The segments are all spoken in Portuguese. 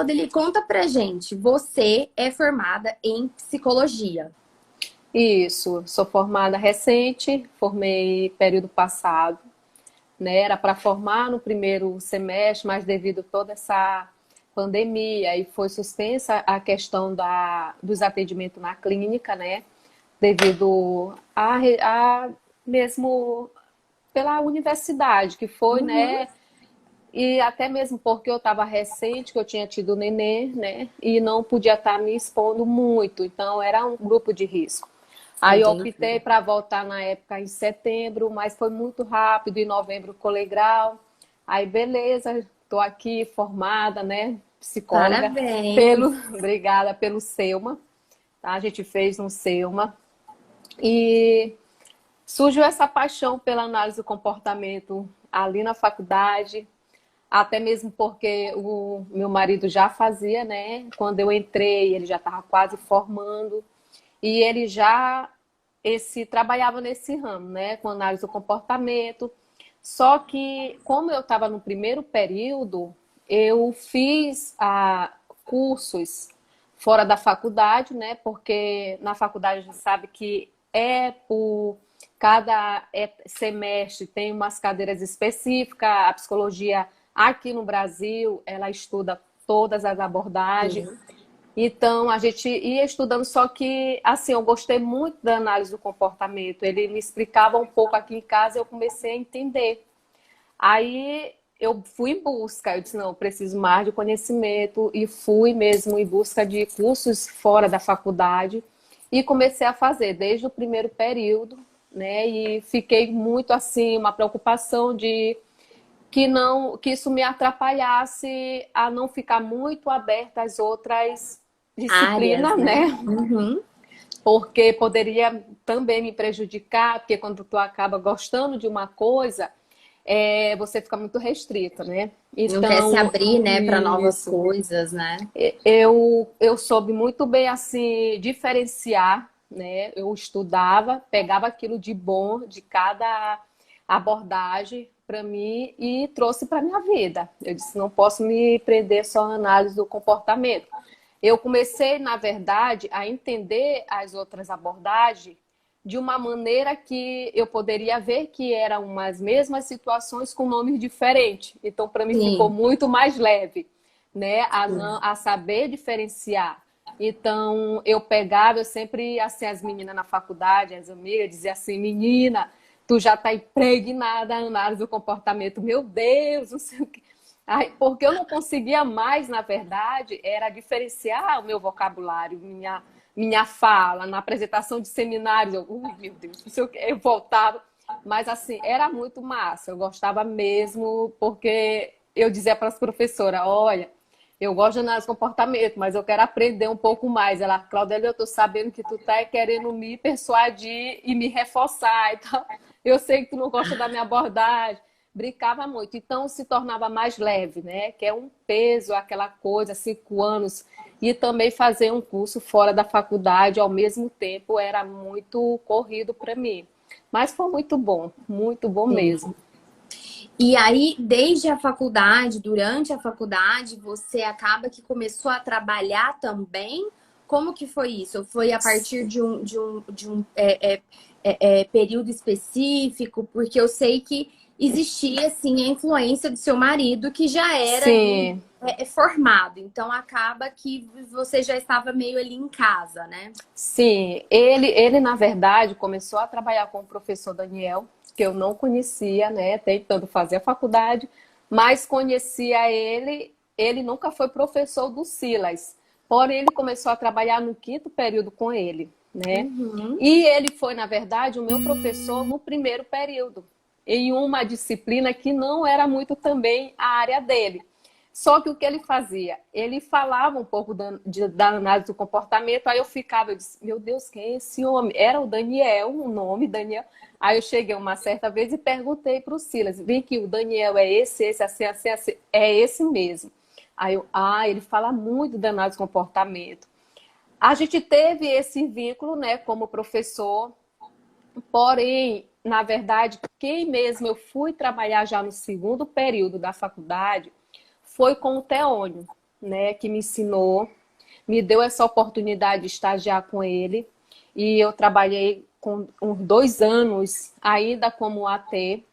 Claudeli, conta pra gente. Você é formada em psicologia. Isso, sou formada recente, formei período passado, né? Era para formar no primeiro semestre, mas devido a toda essa pandemia e foi suspensa a questão dos atendimentos na clínica, né? Devido a mesmo pela universidade que foi, Uhum, né? E até mesmo porque eu estava recente, que eu tinha tido nenê, né? E não podia estar me expondo muito, então era um grupo de risco. Aí eu entendi. optei para voltar na época em setembro, mas foi muito rápido, em novembro colei grau. Aí beleza, estou aqui formada, né? Psicóloga, Parabéns. obrigada pelo Selma, tá? A gente fez no Selma. E surgiu essa paixão pela análise do comportamento ali na faculdade, até mesmo porque o meu marido já fazia, né? Quando eu entrei, ele já estava quase formando e ele já trabalhava nesse ramo, né? Com análise do comportamento. Só que, como eu estava no primeiro período, eu fiz cursos fora da faculdade, né? Porque na faculdade a gente sabe que é por cada semestre tem umas cadeiras específicas. A psicologia aqui no Brasil, ela estuda todas as abordagens. Sim. Então, a gente ia estudando, só que, assim, eu gostei muito da análise do comportamento. Ele me explicava um pouco aqui em casa e eu comecei a entender. Aí eu fui em busca, eu disse, não, eu preciso mais de conhecimento e fui mesmo em busca de cursos fora da faculdade e comecei a fazer desde o primeiro período, né? E fiquei muito assim, uma preocupação de que isso me atrapalhasse a não ficar muito aberta às outras Áreas, disciplinas, né? né? Uhum. Porque poderia também me prejudicar, porque quando tu acaba gostando de uma coisa, você fica muito restrita, né? Não quer se Então, abrir, né, para novas isso. coisas, né? Eu soube muito bem, assim, diferenciar, né? Eu estudava, pegava aquilo de bom de cada abordagem para mim e trouxe para minha vida. Eu disse, não posso me prender só à análise do comportamento. Eu comecei, na verdade, a entender as outras abordagens de uma maneira que eu poderia ver que eram as mesmas situações com nomes diferentes. Então, para mim, ficou Sim, muito mais leve, né? sim. A saber diferenciar. Então, eu pegava, eu sempre, assim, as meninas na faculdade, as amigas, dizia assim, menina, tu já tá impregnada da análise do comportamento. Meu Deus, não sei o que. Ai, porque eu não conseguia mais, na verdade, era diferenciar o meu vocabulário, minha fala, na apresentação de seminários. Meu Deus, não sei o que, eu voltava. Mas, assim, era muito massa. Eu gostava mesmo, porque eu dizia para as professoras: olha, eu gosto de análise de comportamento, mas eu quero aprender um pouco mais. Ela, Claudélia, eu estou sabendo que tu tá querendo me persuadir e me reforçar e tal. Eu sei que tu não gosta da minha abordagem. Brincava muito. Então se tornava mais leve, né? Que é um peso, aquela coisa, 5 anos. E também fazer um curso fora da faculdade ao mesmo tempo era muito corrido para mim. Mas foi muito bom Sim. mesmo. E aí, desde a faculdade, durante a faculdade, você acaba que começou a trabalhar também? Como que foi isso? Foi a partir de um período específico? Porque eu sei que existia, assim, a influência do seu marido, que já era ali Sim, formado. Então, acaba que você já estava meio ali em casa, né? sim. Ele na verdade começou a trabalhar com o professor Daniel, que eu não conhecia, né? Tentando fazer a faculdade, mas conhecia ele. Ele nunca foi professor do Silas, porém ele começou a trabalhar no quinto período com ele, né? Uhum. E ele foi, na verdade, o meu professor no primeiro período, em uma disciplina que não era muito também a área dele. Só que o que ele fazia? Ele falava um pouco da análise do comportamento, aí eu ficava, eu disse, meu Deus, quem é esse homem? Era o Daniel, o nome, Daniel. Aí eu cheguei uma certa vez e perguntei para o Silas, vem que o Daniel é esse, assim, assim, assim, é esse mesmo. Aí eu, ele fala muito da análise do comportamento. A gente teve esse vínculo, né, como professor, porém, na verdade, quem mesmo eu fui trabalhar já no segundo período da faculdade foi com o Teônio. né, que me ensinou, me deu essa oportunidade de estagiar com ele. E eu trabalhei com uns 2 anos ainda como AT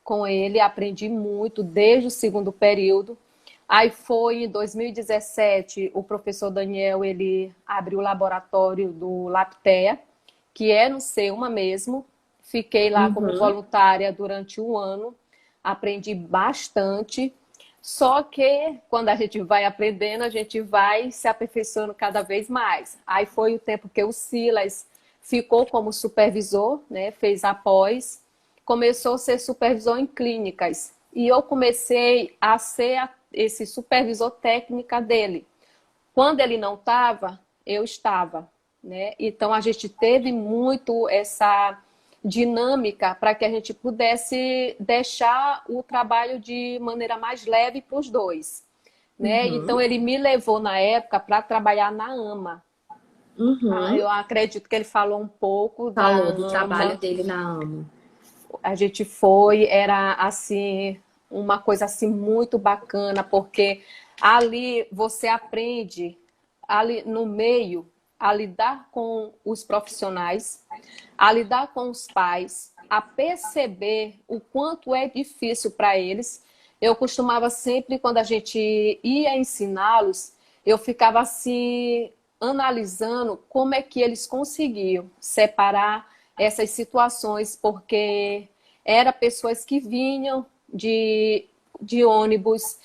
com ele, aprendi muito desde o segundo período. Aí foi em 2017, o professor Daniel, ele abriu o laboratório do Laptea, que é no Selma mesmo. Fiquei lá como Uhum. voluntária durante 1 ano, aprendi bastante. Só que quando a gente vai aprendendo, a gente vai se aperfeiçoando cada vez mais. Aí foi o tempo que o Silas ficou como supervisor, né? Fez a pós, começou a ser supervisor em clínicas. E eu comecei a ser esse supervisor técnica dele. Quando ele não estava, eu estava, né? Então a gente teve muito essa dinâmica para que a gente pudesse deixar o trabalho de maneira mais leve para os dois, né? Então Uhum. ele me levou na época para trabalhar na AMA. Ah, Uhum. eu acredito que ele falou um pouco da Falou do trabalho AMA. dele na AMA. A gente foi, era assim, uma coisa assim muito bacana, porque ali você aprende ali no meio a lidar com os profissionais, a lidar com os pais, a perceber o quanto é difícil para eles. Eu costumava sempre, quando a gente ia ensiná-los, eu ficava assim analisando como é que eles conseguiam separar essas situações, porque eram pessoas que vinham de ônibus,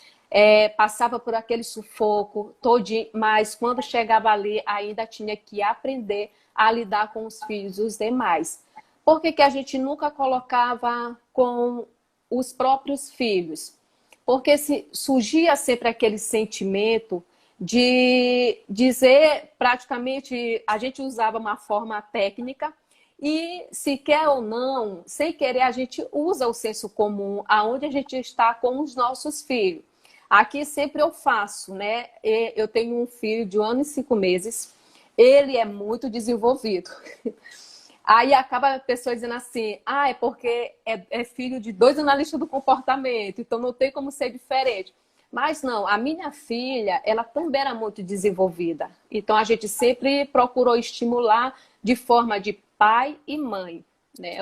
passava por aquele sufoco todinho, mas quando chegava ali ainda tinha que aprender a lidar com os filhos dos demais. Por que que a gente nunca colocava com os próprios filhos? Porque se surgia sempre aquele sentimento de dizer, praticamente, a gente usava uma forma técnica e, se quer ou não, sem querer, a gente usa o senso comum aonde a gente está com os nossos filhos. Aqui sempre eu faço, né? Eu tenho um filho de 1 ano e 5 meses, ele é muito desenvolvido. Aí acaba a pessoa dizendo assim, é porque é filho de 2 analistas do comportamento, então não tem como ser diferente. Mas não, a minha filha, ela também era muito desenvolvida. Então a gente sempre procurou estimular de forma de pai e mãe, né?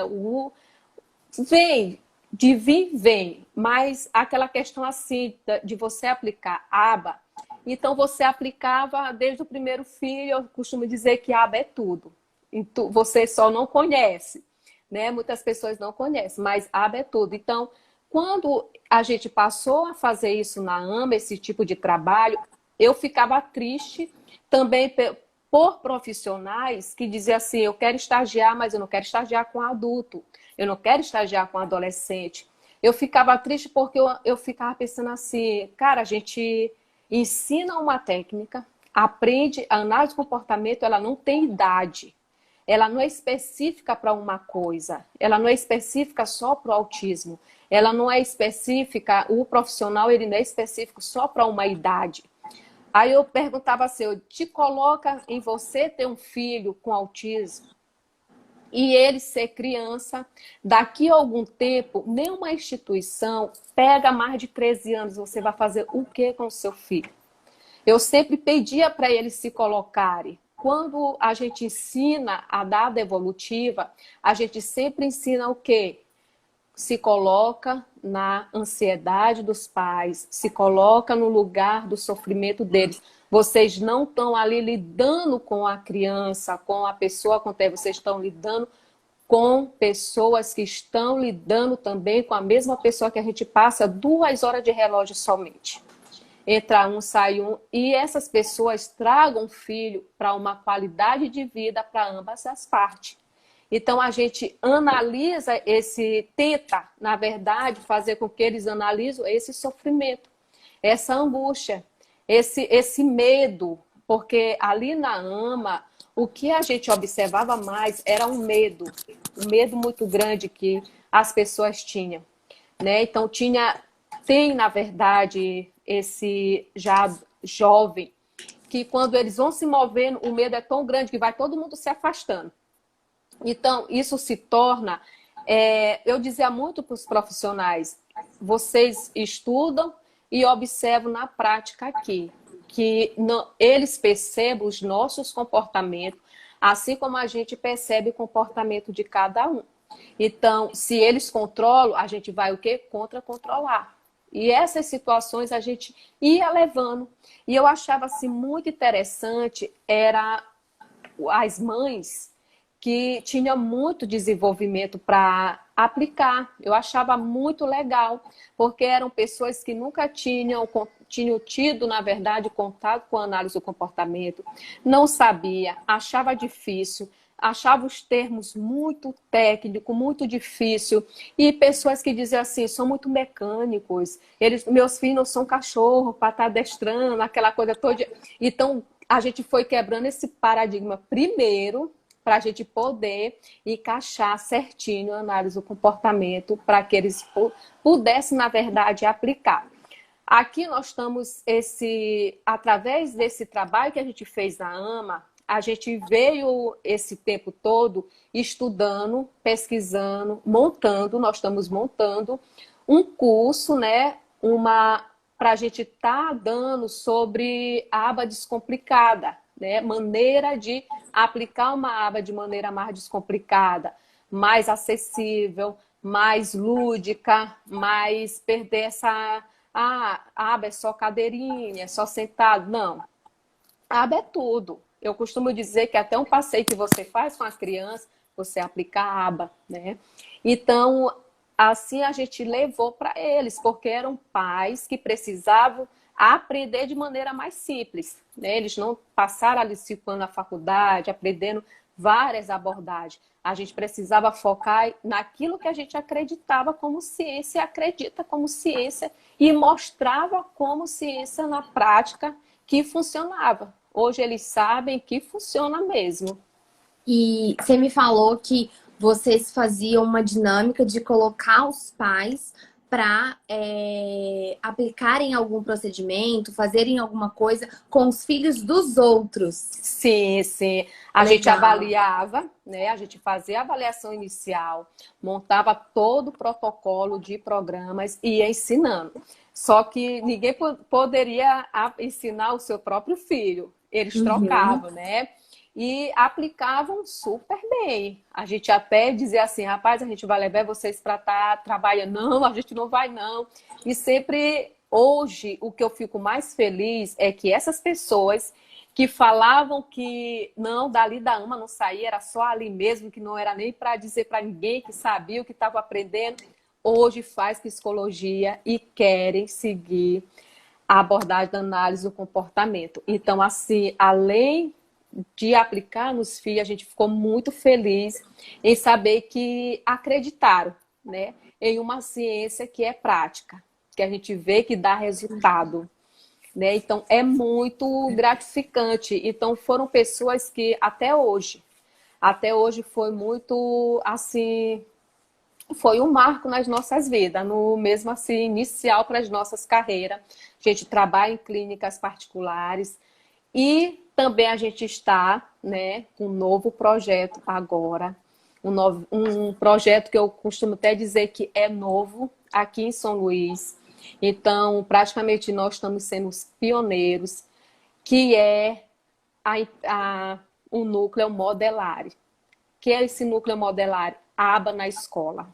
Vem, de vir, vem, mas aquela questão assim de você aplicar aba, então você aplicava desde o primeiro filho, eu costumo dizer que aba é tudo. Você só não conhece, né? Muitas pessoas não conhecem, mas aba é tudo. Então, quando a gente passou a fazer isso na AMA, esse tipo de trabalho, eu ficava triste também por profissionais que diziam assim, eu quero estagiar, mas eu não quero estagiar com adulto, eu não quero estagiar com adolescente. Eu ficava triste porque eu ficava pensando assim, cara, a gente ensina uma técnica, aprende, a análise de comportamento, ela não tem idade. Ela não é específica para uma coisa, ela não é específica só para o autismo, ela não é específica, o profissional ele não é específico só para uma idade. Aí eu perguntava assim, eu te coloca em você ter um filho com autismo e ele ser criança, daqui a algum tempo, nenhuma instituição pega mais de 13 anos, você vai fazer o que com o seu filho? Eu sempre pedia para eles se colocarem. Quando a gente ensina a dar devolutiva, a gente sempre ensina o quê? Se coloca na ansiedade dos pais, se coloca no lugar do sofrimento deles. Vocês não estão ali lidando com a criança, com a pessoa com quem vocês estão lidando com pessoas que estão lidando também com a mesma pessoa que a gente passa 2 horas de relógio somente. Entra um, sai um, e essas pessoas tragam o filho para uma qualidade de vida para ambas as partes. Então a gente analisa tenta, na verdade, fazer com que eles analisem esse sofrimento, essa angústia, esse medo, porque ali na AMA, o que a gente observava mais era um medo muito grande que as pessoas tinham, né? Então tem, na verdade, esse já jovem, que quando eles vão se movendo, o medo é tão grande que vai todo mundo se afastando. Então, isso se torna... eu dizia muito para os profissionais, vocês estudam e observam na prática aqui. que não, eles percebam os nossos comportamentos, assim como a gente percebe o comportamento de cada um. Então, se eles controlam, a gente vai o quê? Contra-controlar. E essas situações a gente ia levando. E eu achava assim muito interessante, era as mães que tinham muito desenvolvimento para aplicar. Eu achava muito legal, porque eram pessoas que nunca tinham tido, na verdade, contato com a análise do comportamento, não sabia, achava difícil, achava os termos muito técnico, muito difícil, e pessoas que diziam assim, são muito mecânicos, meus filhos não são cachorro para estar adestrando, aquela coisa toda. Então, a gente foi quebrando esse paradigma primeiro, para a gente poder encaixar certinho a análise do comportamento, para que eles pudessem, na verdade, aplicar. Aqui nós estamos, através desse trabalho que a gente fez na AMA, a gente veio esse tempo todo estudando, pesquisando, montando, nós estamos montando um curso, né, para a gente estar dando sobre a aba descomplicada, né, maneira de aplicar uma aba de maneira mais descomplicada, mais acessível, mais lúdica, mais perder essa... Ah, a aba é só cadeirinha, é só sentado. Não, a aba é tudo. Eu costumo dizer que até um passeio que você faz com as crianças, você aplica a aba, né? Então, assim a gente levou para eles, porque eram pais que precisavam aprender de maneira mais simples, né? Eles não passaram ali 5 anos na faculdade, aprendendo várias abordagens. A gente precisava focar naquilo que a gente acreditava como ciência, acredita como ciência, e mostrava como ciência na prática que funcionava. Hoje eles sabem que funciona mesmo. E você me falou que vocês faziam uma dinâmica de colocar os pais para aplicarem algum procedimento, fazerem alguma coisa com os filhos dos outros. Sim, sim. A Legal. gente avaliava, né? A gente fazia a avaliação inicial, montava todo o protocolo de programas e ia ensinando. Só que ninguém poderia ensinar o seu próprio filho. Eles trocavam, né? E aplicavam super bem. A gente até dizia assim, rapaz, a gente vai levar vocês para estar trabalhando. Não, a gente não vai não. E sempre, hoje, o que eu fico mais feliz é que essas pessoas que falavam que não, dali da AMA não saía, era só ali mesmo, que não era nem para dizer para ninguém que sabia o que estava aprendendo, hoje faz psicologia e querem seguir a abordagem da análise do comportamento. Então, assim, além de aplicar nos filhos, a gente ficou muito feliz em saber que acreditaram, né, em uma ciência que é prática, que a gente vê que dá resultado, né? Então, é muito gratificante. Então, foram pessoas que até hoje foi muito, assim, foi um marco nas nossas vidas, no mesmo assim, inicial para as nossas carreiras. A gente trabalha em clínicas particulares e também a gente está, né, com um novo projeto agora, um projeto que eu costumo até dizer que é novo aqui em São Luís. Então, praticamente nós estamos sendo os pioneiros, que é o núcleo modelar. Que é esse núcleo modelar? Aba na escola.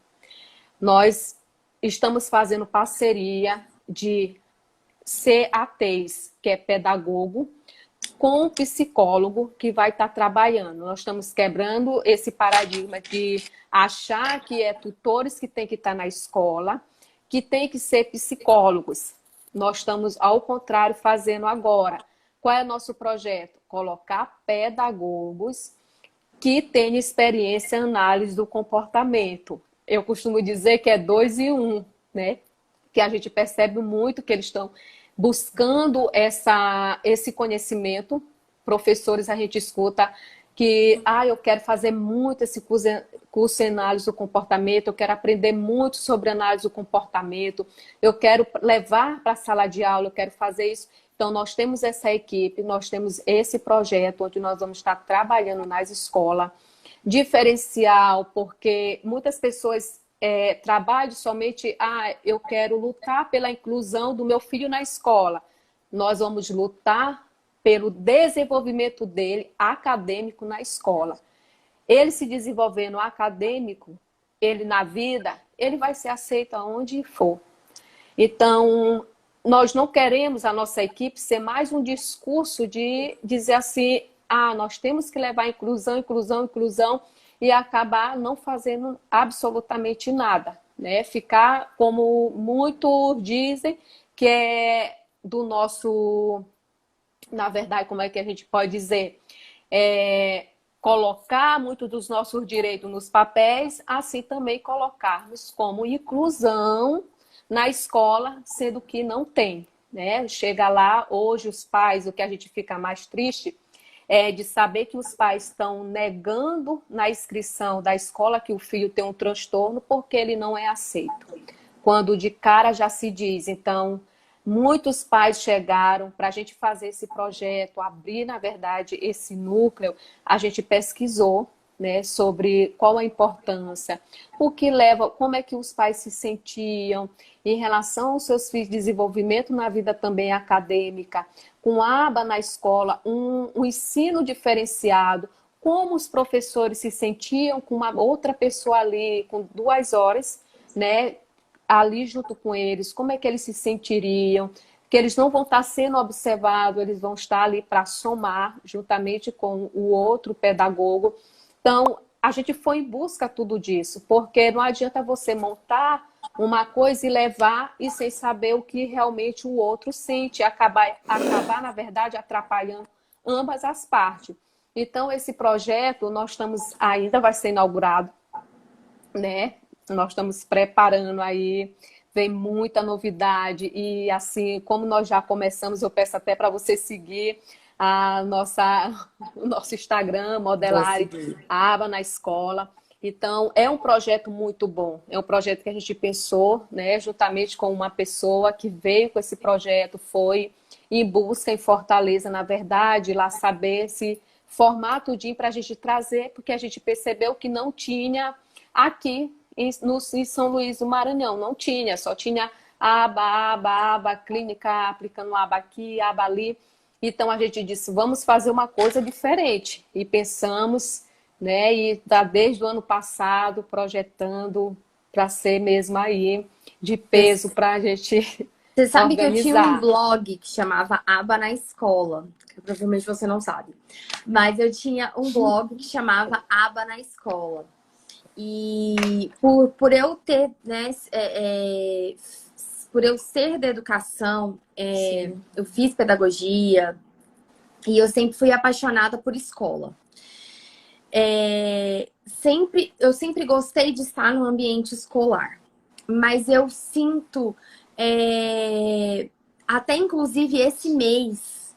Nós estamos fazendo parceria de CATs, que é pedagogo, com um psicólogo que vai estar trabalhando. Nós estamos quebrando esse paradigma de achar que é tutores que tem que estar na escola, que tem que ser psicólogos. Nós estamos, ao contrário, fazendo agora. Qual é o nosso projeto? Colocar pedagogos que tenham experiência em análise do comportamento. Eu costumo dizer que é 2 em 1, né? Que a gente percebe muito que eles estão buscando esse conhecimento. Professores, a gente escuta que eu quero fazer muito esse curso em análise do comportamento, eu quero aprender muito sobre análise do comportamento, eu quero levar para a sala de aula, eu quero fazer isso. Então, nós temos essa equipe, nós temos esse projeto onde nós vamos estar trabalhando nas escolas. Diferencial, porque muitas pessoas trabalham somente, eu quero lutar pela inclusão do meu filho na escola. nós vamos lutar pelo desenvolvimento dele acadêmico na escola. Ele se desenvolvendo acadêmico, ele na vida, ele vai ser aceito aonde for. Então, nós não queremos a nossa equipe ser mais um discurso de dizer assim, nós temos que levar inclusão, inclusão, inclusão, e acabar não fazendo absolutamente nada, né? Ficar, como muitos dizem, que é do nosso, na verdade, como é que a gente pode dizer? Colocar muito dos nossos direitos nos papéis, assim também colocarmos como inclusão na escola, sendo que não tem, né? Chega lá, hoje os pais, o que a gente fica mais triste é de saber que os pais estão negando na inscrição da escola que o filho tem um transtorno porque ele não é aceito. Quando de cara já se diz. Então, muitos pais chegaram para a gente fazer esse projeto, abrir, na verdade, esse núcleo. A gente pesquisou, né, sobre qual a importância, o que leva, como é que os pais se sentiam em relação aos seus filhos de desenvolvimento na vida também acadêmica, com aba na escola, um ensino diferenciado, como os professores se sentiam com uma outra pessoa ali, com 2 horas, né, ali junto com eles, como é que eles se sentiriam, que eles não vão estar sendo observados, eles vão estar ali para somar juntamente com o outro pedagogo. Então, a gente foi em busca de tudo disso, porque não adianta você montar uma coisa e levar e sem saber o que realmente o outro sente, acabar na verdade, atrapalhando ambas as partes. Então, esse projeto, nós estamos, ainda vai ser inaugurado, né? Nós estamos preparando aí, vem muita novidade e assim, como nós já começamos, eu peço até para você seguir o nosso Instagram, Modelare, a aba na escola. Então, é um projeto muito bom. É um projeto que a gente pensou, né, juntamente com uma pessoa que veio com esse projeto, foi em busca em Fortaleza, na verdade, lá saber se formar tudinho para a gente trazer, porque a gente percebeu que não tinha aqui em São Luís do Maranhão, não tinha, só tinha aba, clínica, aplicando aba aqui, aba ali. Então, a gente disse, vamos fazer uma coisa diferente. E pensamos, né, e tá desde o ano passado projetando para ser mesmo aí de peso para a gente Você sabe organizar. Que eu tinha um blog que chamava Aba na Escola, que provavelmente você não sabe. Mas eu tinha um blog que chamava Aba na Escola. E por eu ter, né, por eu ser da educação, eu fiz pedagogia e eu sempre fui apaixonada por escola. Eu sempre gostei de estar no ambiente escolar, mas eu sinto, até inclusive esse mês,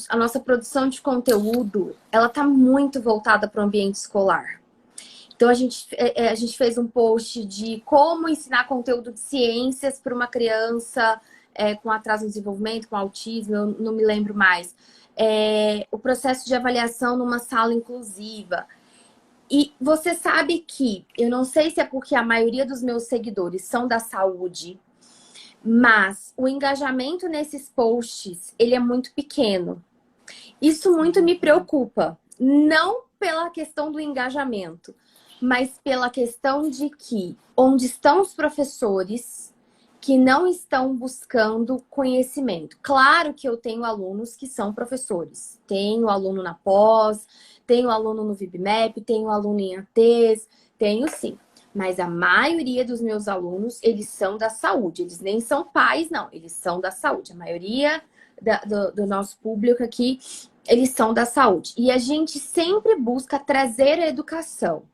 a nossa produção de conteúdo, ela tá muito voltada para o ambiente escolar. Então, a gente fez um post de como ensinar conteúdo de ciências para uma criança com atraso no desenvolvimento, com autismo, eu não me lembro mais. O processo de avaliação numa sala inclusiva. E você sabe que, eu não sei se é porque a maioria dos meus seguidores são da saúde, mas o engajamento nesses posts, ele é muito pequeno. Isso muito me preocupa. Não pela questão do engajamento, mas pela questão de que onde estão os professores que não estão buscando conhecimento. Claro que eu tenho alunos que são professores. Tenho aluno na pós, tenho aluno no VibMap, tenho aluno em ATs, tenho sim. Mas a maioria dos meus alunos, eles são da saúde. Eles nem são pais, não. Eles são da saúde. A maioria do nosso público aqui, eles são da saúde. E a gente sempre busca trazer a educação.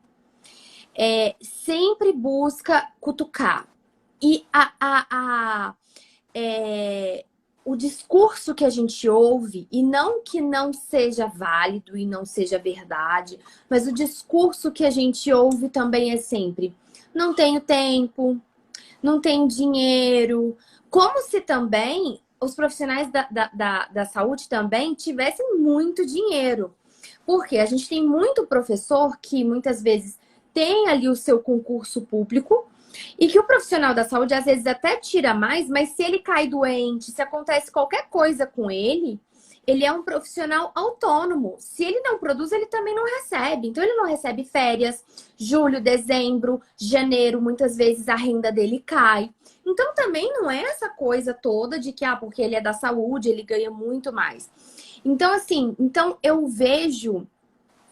Sempre busca cutucar. E o discurso que a gente ouve, e não que não seja válido e não seja verdade, mas o discurso que a gente ouve também é sempre: não tenho tempo, não tenho dinheiro. Como se também os profissionais da saúde também tivessem muito dinheiro. Porque a gente tem muito professor que muitas vezes tem ali o seu concurso público, E que o profissional da saúde, às vezes, até tira mais, mas se ele cai doente, se acontece qualquer coisa com ele é um profissional autônomo. Se ele não produz, ele também não recebe. Então, ele não recebe férias, julho, dezembro, janeiro, muitas vezes a renda dele cai. Então, também não é essa coisa toda de que, porque ele é da saúde, ele ganha muito mais. Então, assim, eu vejo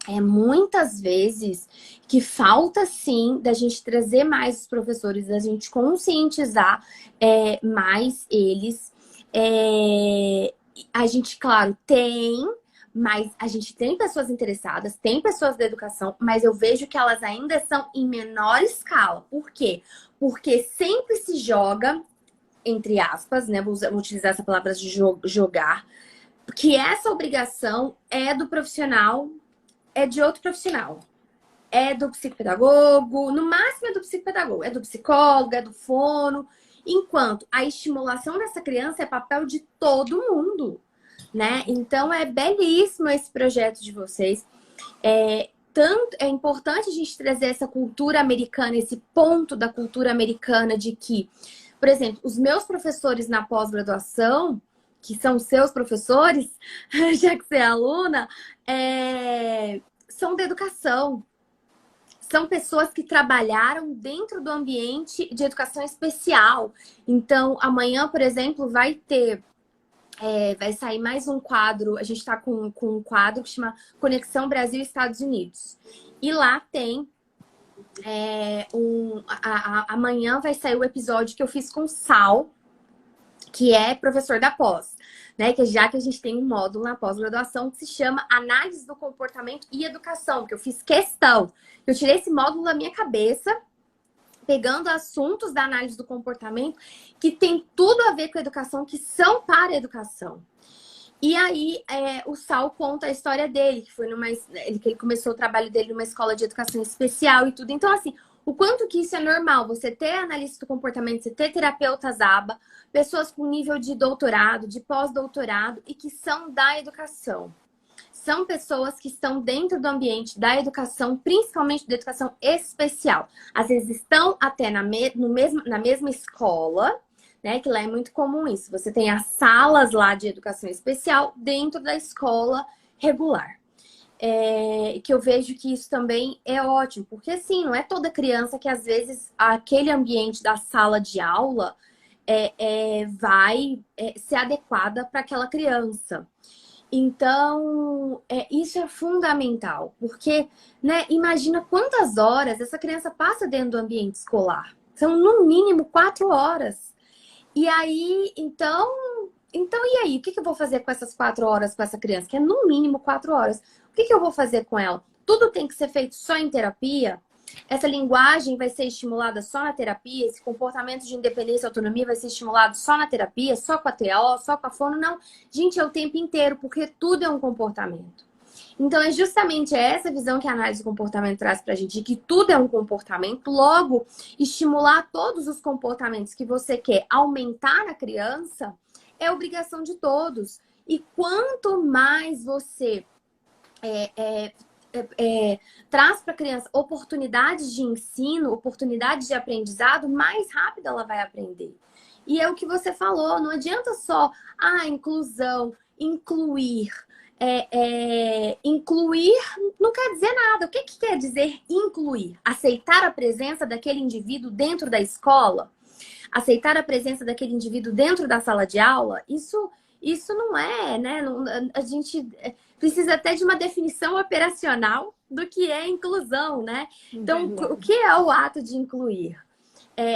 muitas vezes que falta, sim, da gente trazer mais os professores, da gente conscientizar mais eles. A gente, claro, mas a gente tem pessoas interessadas, tem pessoas da educação, mas eu vejo que elas ainda são em menor escala. Por quê? Porque sempre se joga, entre aspas, né? Vou utilizar essa palavra de jogar, que essa obrigação é do profissional, é de outro profissional. É do psicopedagogo, no máximo é do psicopedagogo, é do psicólogo, é do fono. Enquanto a estimulação dessa criança é papel de todo mundo, né? Então é belíssimo esse projeto de vocês. É importante a gente trazer essa cultura americana, esse ponto da cultura americana de que, por exemplo, os meus professores na pós-graduação, que são seus professores, já que você é aluna, são da educação. São pessoas que trabalharam dentro do ambiente de educação especial. Então, amanhã, por exemplo, vai sair mais um quadro. A gente está com um quadro que chama Conexão Brasil e Estados Unidos. E lá tem amanhã vai sair o episódio que eu fiz com o Sal, que é professor da pós, né? Que já que a gente tem um módulo na pós-graduação que se chama Análise do Comportamento e Educação, que eu fiz questão. Eu tirei esse módulo da minha cabeça, pegando assuntos da análise do comportamento que tem tudo a ver com a educação, que são para a educação. E aí, o Sal conta a história dele, que foi que ele começou o trabalho dele numa escola de educação especial e tudo. Então, assim, o quanto que isso é normal, você ter analista do comportamento, você ter terapeutas ABA, pessoas com nível de doutorado, de pós-doutorado e que são da educação. São pessoas que estão dentro do ambiente da educação, principalmente da educação especial. Às vezes estão até na mesma escola, né? Que lá é muito comum isso. Você tem as salas lá de educação especial dentro da escola regular. Que eu vejo que isso também é ótimo, porque assim, não é toda criança que às vezes aquele ambiente da sala de aula vai ser adequada para aquela criança. Então, isso é fundamental, porque, né, imagina quantas horas essa criança passa dentro do ambiente escolar. São, no mínimo, 4 horas. E aí, então e aí? O que eu vou fazer com essas 4 horas com essa criança? Que é, no mínimo, 4 horas. O que eu vou fazer com ela? Tudo tem que ser feito só em terapia? Essa linguagem vai ser estimulada só na terapia? Esse comportamento de independência e autonomia vai ser estimulado só na terapia? Só com a TO? Só com a fono? Não. Gente, é o tempo inteiro, porque tudo é um comportamento. Então, é justamente essa visão que a análise do comportamento traz pra gente, de que tudo é um comportamento. Logo, estimular todos os comportamentos que você quer aumentar na criança é obrigação de todos. E quanto mais você traz para a criança oportunidades de ensino, oportunidades de aprendizado, mais rápido ela vai aprender. E é o que você falou, não adianta só inclusão, incluir. Incluir não quer dizer nada. O que quer dizer incluir? Aceitar a presença daquele indivíduo dentro da escola? Aceitar a presença daquele indivíduo dentro da sala de aula? Isso não é, né? A gente precisa até de uma definição operacional do que é inclusão, né? Então, o que é o ato de incluir?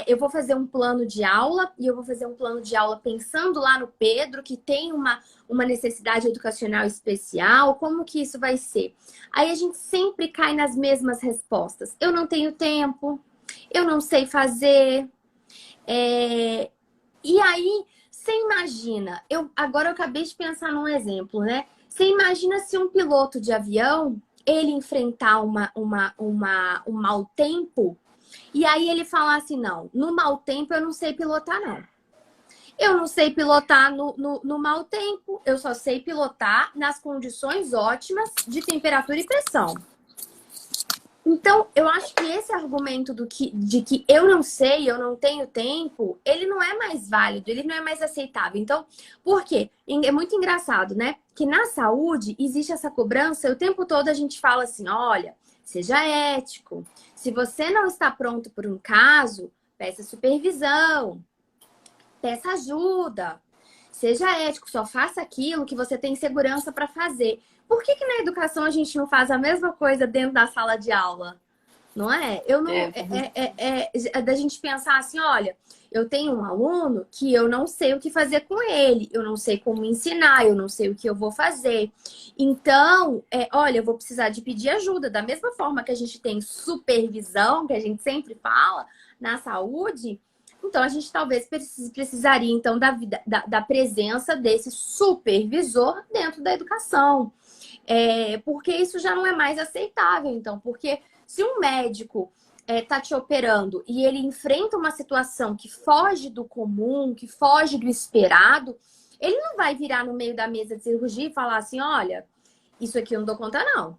Eu vou fazer um plano de aula e eu vou fazer um plano de aula pensando lá no Pedro, que tem uma necessidade educacional especial. Como que isso vai ser? Aí a gente sempre cai nas mesmas respostas. Eu não tenho tempo, eu não sei fazer. E aí, você imagina, agora eu acabei de pensar num exemplo, né? Você imagina se um piloto de avião, ele enfrentar um mau tempo, e aí ele falar assim, não, no mau tempo eu não sei pilotar, não. Eu não sei pilotar no mau tempo, eu só sei pilotar nas condições ótimas de temperatura e pressão. Então, eu acho que esse argumento de que eu não sei, eu não tenho tempo, ele não é mais válido, ele não é mais aceitável. Então, por quê? É muito engraçado, né? Que na saúde existe essa cobrança, e o tempo todo a gente fala assim: olha, seja ético. Se você não está pronto por um caso, peça supervisão, peça ajuda. Seja ético, só faça aquilo que você tem segurança para fazer. Por que que na educação a gente não faz a mesma coisa dentro da sala de aula? Não é? Eu não. É, É da gente pensar assim: olha, eu tenho um aluno que eu não sei o que fazer com ele, eu não sei como ensinar, eu não sei o que eu vou fazer. Então, olha, eu vou precisar de pedir ajuda. Da mesma forma que a gente tem supervisão, que a gente sempre fala na saúde, então a gente talvez precisaria então da presença desse supervisor dentro da educação. Porque isso já não é mais aceitável, então, porque se um médico tá te operando e ele enfrenta uma situação que foge do comum, que foge do esperado, ele não vai virar no meio da mesa de cirurgia e falar assim: olha, isso aqui eu não dou conta, não.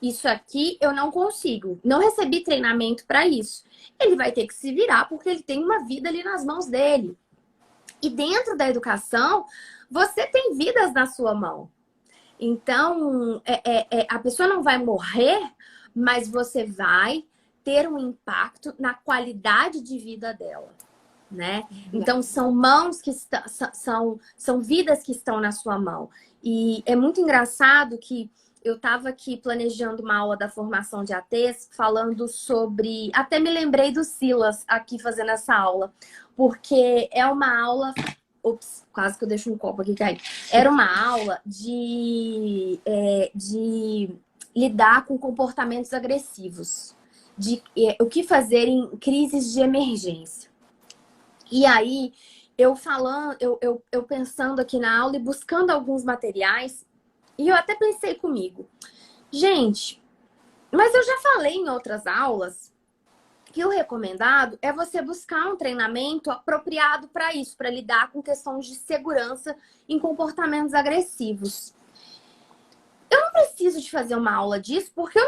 Isso aqui eu não consigo. Não recebi treinamento para isso. Ele vai ter que se virar porque ele tem uma vida ali nas mãos dele. E dentro da educação, você tem vidas na sua mão. Então, a pessoa não vai morrer, mas você vai ter um impacto na qualidade de vida dela, né? Então, são mãos que são vidas que estão na sua mão. E é muito engraçado que eu estava aqui planejando uma aula da formação de ATs, falando sobre... Até me lembrei do Silas aqui fazendo essa aula, porque é uma aula... Ops, quase que eu deixo um copo aqui cair. Era uma aula de lidar com comportamentos agressivos, de o que fazer em crises de emergência. E aí, eu pensando aqui na aula e buscando alguns materiais, e eu até pensei comigo, gente, mas eu já falei em outras aulas que o recomendado é você buscar um treinamento apropriado para isso, para lidar com questões de segurança em comportamentos agressivos. Eu não preciso de fazer uma aula disso, porque eu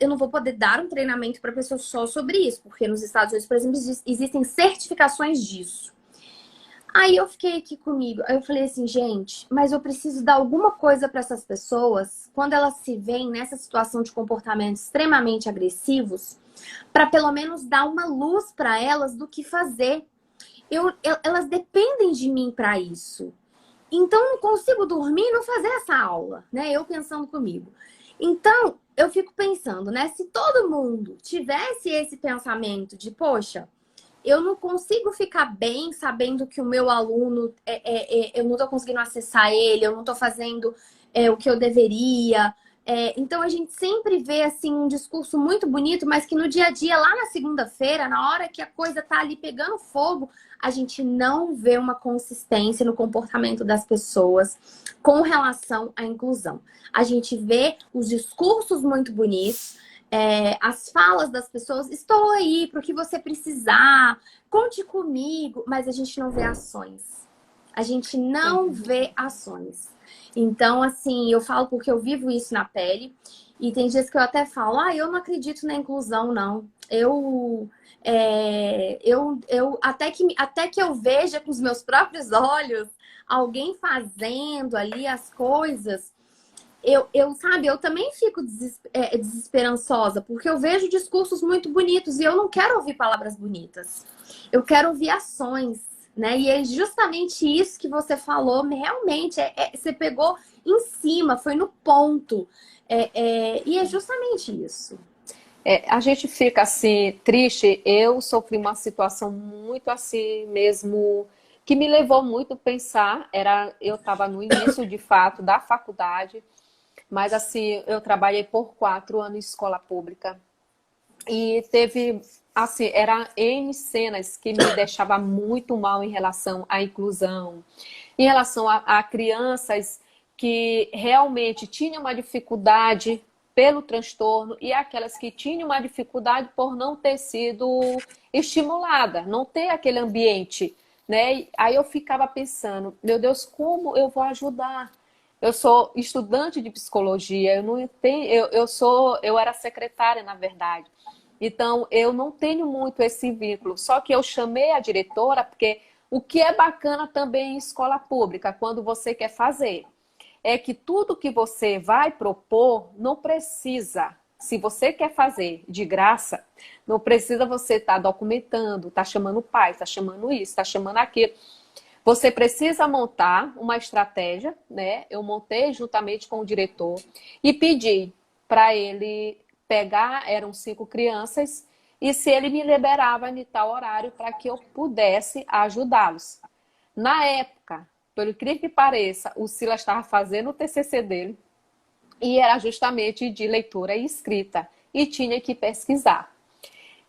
não vou poder dar um treinamento para pessoas só sobre isso, porque nos Estados Unidos, por exemplo, existem certificações disso. Aí eu fiquei aqui comigo, aí eu falei assim, gente, mas eu preciso dar alguma coisa para essas pessoas quando elas se veem nessa situação de comportamentos extremamente agressivos, para pelo menos dar uma luz para elas do que fazer. Elas dependem de mim para isso. Então, eu não consigo dormir e não fazer essa aula, né? Eu pensando comigo. Então, eu fico pensando, né? Se todo mundo tivesse esse pensamento de, poxa, eu não consigo ficar bem sabendo que o meu aluno, eu não estou conseguindo acessar ele, eu não estou fazendo o que eu deveria. Então, a gente sempre vê assim um discurso muito bonito, mas que no dia a dia, lá na segunda-feira, na hora que a coisa tá ali pegando fogo, a gente não vê uma consistência no comportamento das pessoas com relação à inclusão. A gente vê os discursos muito bonitos, as falas das pessoas, estou aí para o que você precisar, conte comigo, mas a gente não vê ações. A gente não vê ações. Então, assim, eu falo porque eu vivo isso na pele. E tem dias que eu até falo, eu não acredito na inclusão, não. Até que eu veja com os meus próprios olhos alguém fazendo ali as coisas, sabe, eu também fico desesperançosa, porque eu vejo discursos muito bonitos e eu não quero ouvir palavras bonitas. Eu quero ouvir ações, né? E é justamente isso que você falou, realmente, você pegou em cima, foi no ponto. E é justamente isso. A gente fica assim, triste. Eu sofri uma situação muito assim mesmo, que me levou muito a pensar. Eu estava no início de fato da faculdade, mas assim, eu trabalhei por 4 anos em escola pública. E teve, assim, era N cenas que me deixava muito mal em relação à inclusão, em relação a crianças que realmente tinham uma dificuldade pelo transtorno e aquelas que tinham uma dificuldade por não ter sido estimulada, não ter aquele ambiente, né? Aí eu ficava pensando, meu Deus, como eu vou ajudar? Eu sou estudante de psicologia, eu não tenho, eu era secretária, na verdade. Então, eu não tenho muito esse vínculo. Só que eu chamei a diretora, porque o que é bacana também em escola pública, quando você quer fazer, é que tudo que você vai propor não precisa. Se você quer fazer de graça, não precisa você estar documentando, estar chamando o pai, estar chamando isso, estar chamando aquilo. Você precisa montar uma estratégia, né? Eu montei juntamente com o diretor e pedi para ele pegar, eram 5 crianças, e se ele me liberava em tal horário para que eu pudesse ajudá-los. Na época, pelo incrível que pareça, o Silas estava fazendo o TCC dele e era justamente de leitura e escrita e tinha que pesquisar.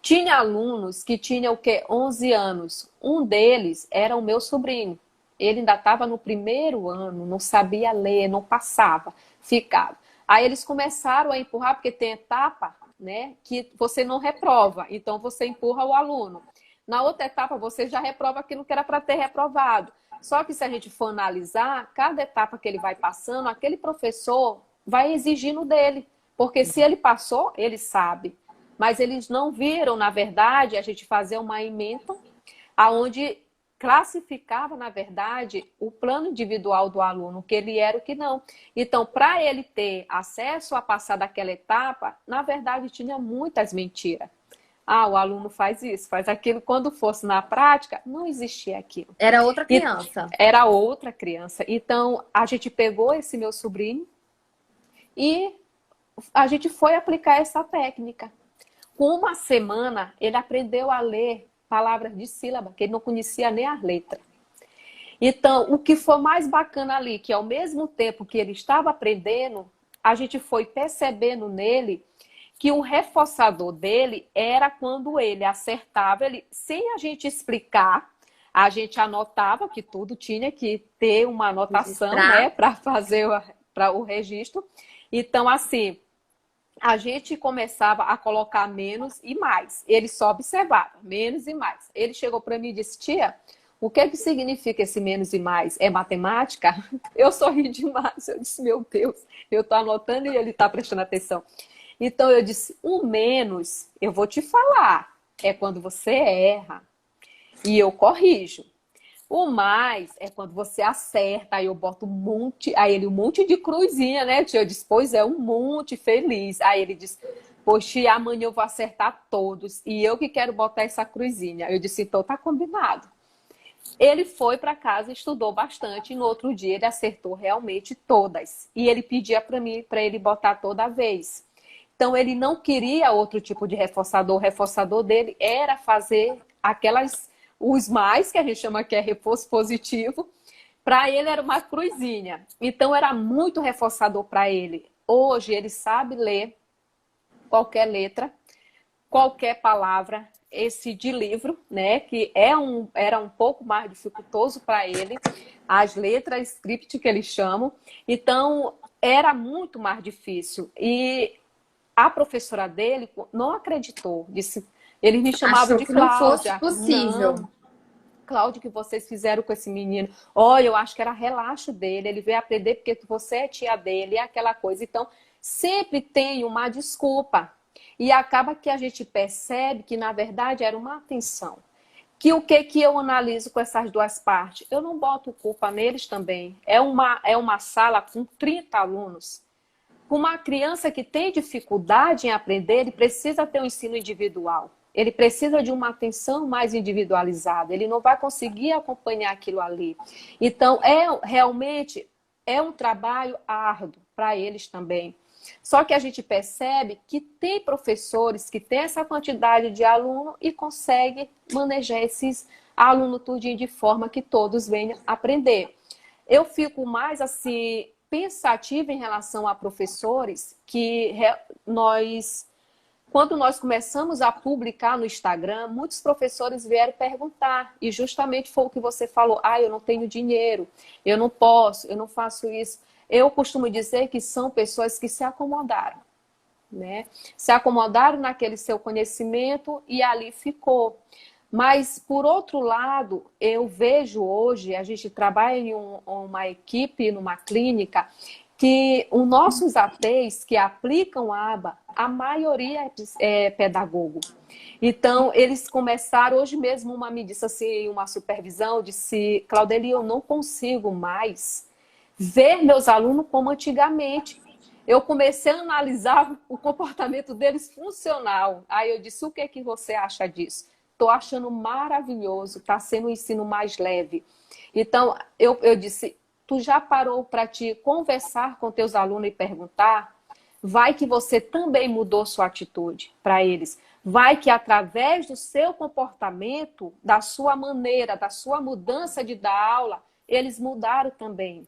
Tinha alunos que tinham o quê? 11 anos. Um deles era o meu sobrinho. Ele ainda estava no primeiro ano, não sabia ler, não passava, ficava. Aí eles começaram a empurrar, porque tem etapa, né, que você não reprova, então você empurra o aluno. Na outra etapa, você já reprova aquilo que era para ter reprovado. Só que se a gente for analisar, cada etapa que ele vai passando, aquele professor vai exigindo dele. Porque se ele passou, ele sabe. Mas eles não viram, na verdade, a gente fazer uma ementa aonde classificava, na verdade, o plano individual do aluno, o que ele era e o que não. Então, para ele ter acesso a passar daquela etapa, na verdade, tinha muitas mentiras. Ah, o aluno faz isso, faz aquilo. Quando fosse na prática, não existia aquilo. Era outra E criança. era outra criança. Então, a gente pegou esse meu sobrinho e a gente foi aplicar essa técnica. Com uma semana, ele aprendeu a ler palavras de sílaba, que ele não conhecia nem as letras. Então, o que foi mais bacana ali, que ao mesmo tempo que ele estava aprendendo, a gente foi percebendo nele que o reforçador dele era quando ele acertava, ele, sem a gente explicar, a gente anotava que tudo tinha que ter uma anotação, né, para fazer para o registro. Então, assim, a gente começava a colocar menos e mais. Ele só observava, menos e mais. Ele chegou para mim e disse, tia, o que é que significa esse menos e mais? É matemática? Eu sorri demais. Eu disse, meu Deus, eu estou anotando e ele está prestando atenção. Então eu disse, o menos, eu vou te falar, é quando você erra e eu corrijo. O mais é quando você acerta, aí eu boto um monte, aí ele um monte de cruzinha, né, tia? Eu disse, pois é, um monte feliz. Aí ele disse, poxa, amanhã eu vou acertar todos e eu que quero botar essa cruzinha. Eu disse, então tá combinado. Ele foi para casa, estudou bastante e no outro dia ele acertou realmente todas. E ele pedia para mim, para ele botar toda vez. Então ele não queria outro tipo de reforçador. O reforçador dele era fazer os mais, que a gente chama que é reforço positivo, para ele era uma cruzinha. Então era muito reforçador para ele. Hoje ele sabe ler qualquer letra, qualquer palavra, esse de livro, né, que era um pouco mais dificultoso para ele, as letras script que eles chamam. Então era muito mais difícil. E a professora dele não acreditou, disse, eles me chamavam Achou de que não fosse Cláudia. possível. Não, Cláudia, o que vocês fizeram com esse menino? Olha, eu acho que era relaxo dele, ele veio aprender porque você é tia dele, é aquela coisa. Então, sempre tem uma desculpa. E acaba que a gente percebe que, na verdade, era uma atenção. Que o que eu analiso com essas duas partes? Eu não boto culpa neles também. É uma sala com 30 alunos. Uma criança que tem dificuldade em aprender, ele precisa ter um ensino individual. Ele precisa de uma atenção mais individualizada. Ele não vai conseguir acompanhar aquilo ali. Então, realmente é um trabalho árduo para eles também. Só que a gente percebe que tem professores que têm essa quantidade de aluno e conseguem manejar esses alunos tudinho de forma que todos venham aprender. Eu fico mais assim pensativa em relação a professores que quando nós começamos a publicar no Instagram, muitos professores vieram perguntar e justamente foi o que você falou, eu não tenho dinheiro, eu não posso, eu não faço isso. Eu costumo dizer que são pessoas que se acomodaram, né? Se acomodaram naquele seu conhecimento e ali ficou. Mas, por outro lado, eu vejo hoje, a gente trabalha em uma equipe, numa clínica, que os nossos ATs que aplicam a aba, a maioria é pedagogo. Então, eles começaram, hoje mesmo, uma me disse assim, uma supervisão, disse, Claudeli, eu não consigo mais ver meus alunos como antigamente. Eu comecei a analisar o comportamento deles funcional. Aí eu disse, o que é que você acha disso? Estou achando maravilhoso, está sendo um ensino mais leve. Então, eu disse, tu já parou para te conversar com teus alunos e perguntar? Vai que você também mudou sua atitude para eles. Vai que através do seu comportamento, da sua maneira, da sua mudança de dar aula, eles mudaram também.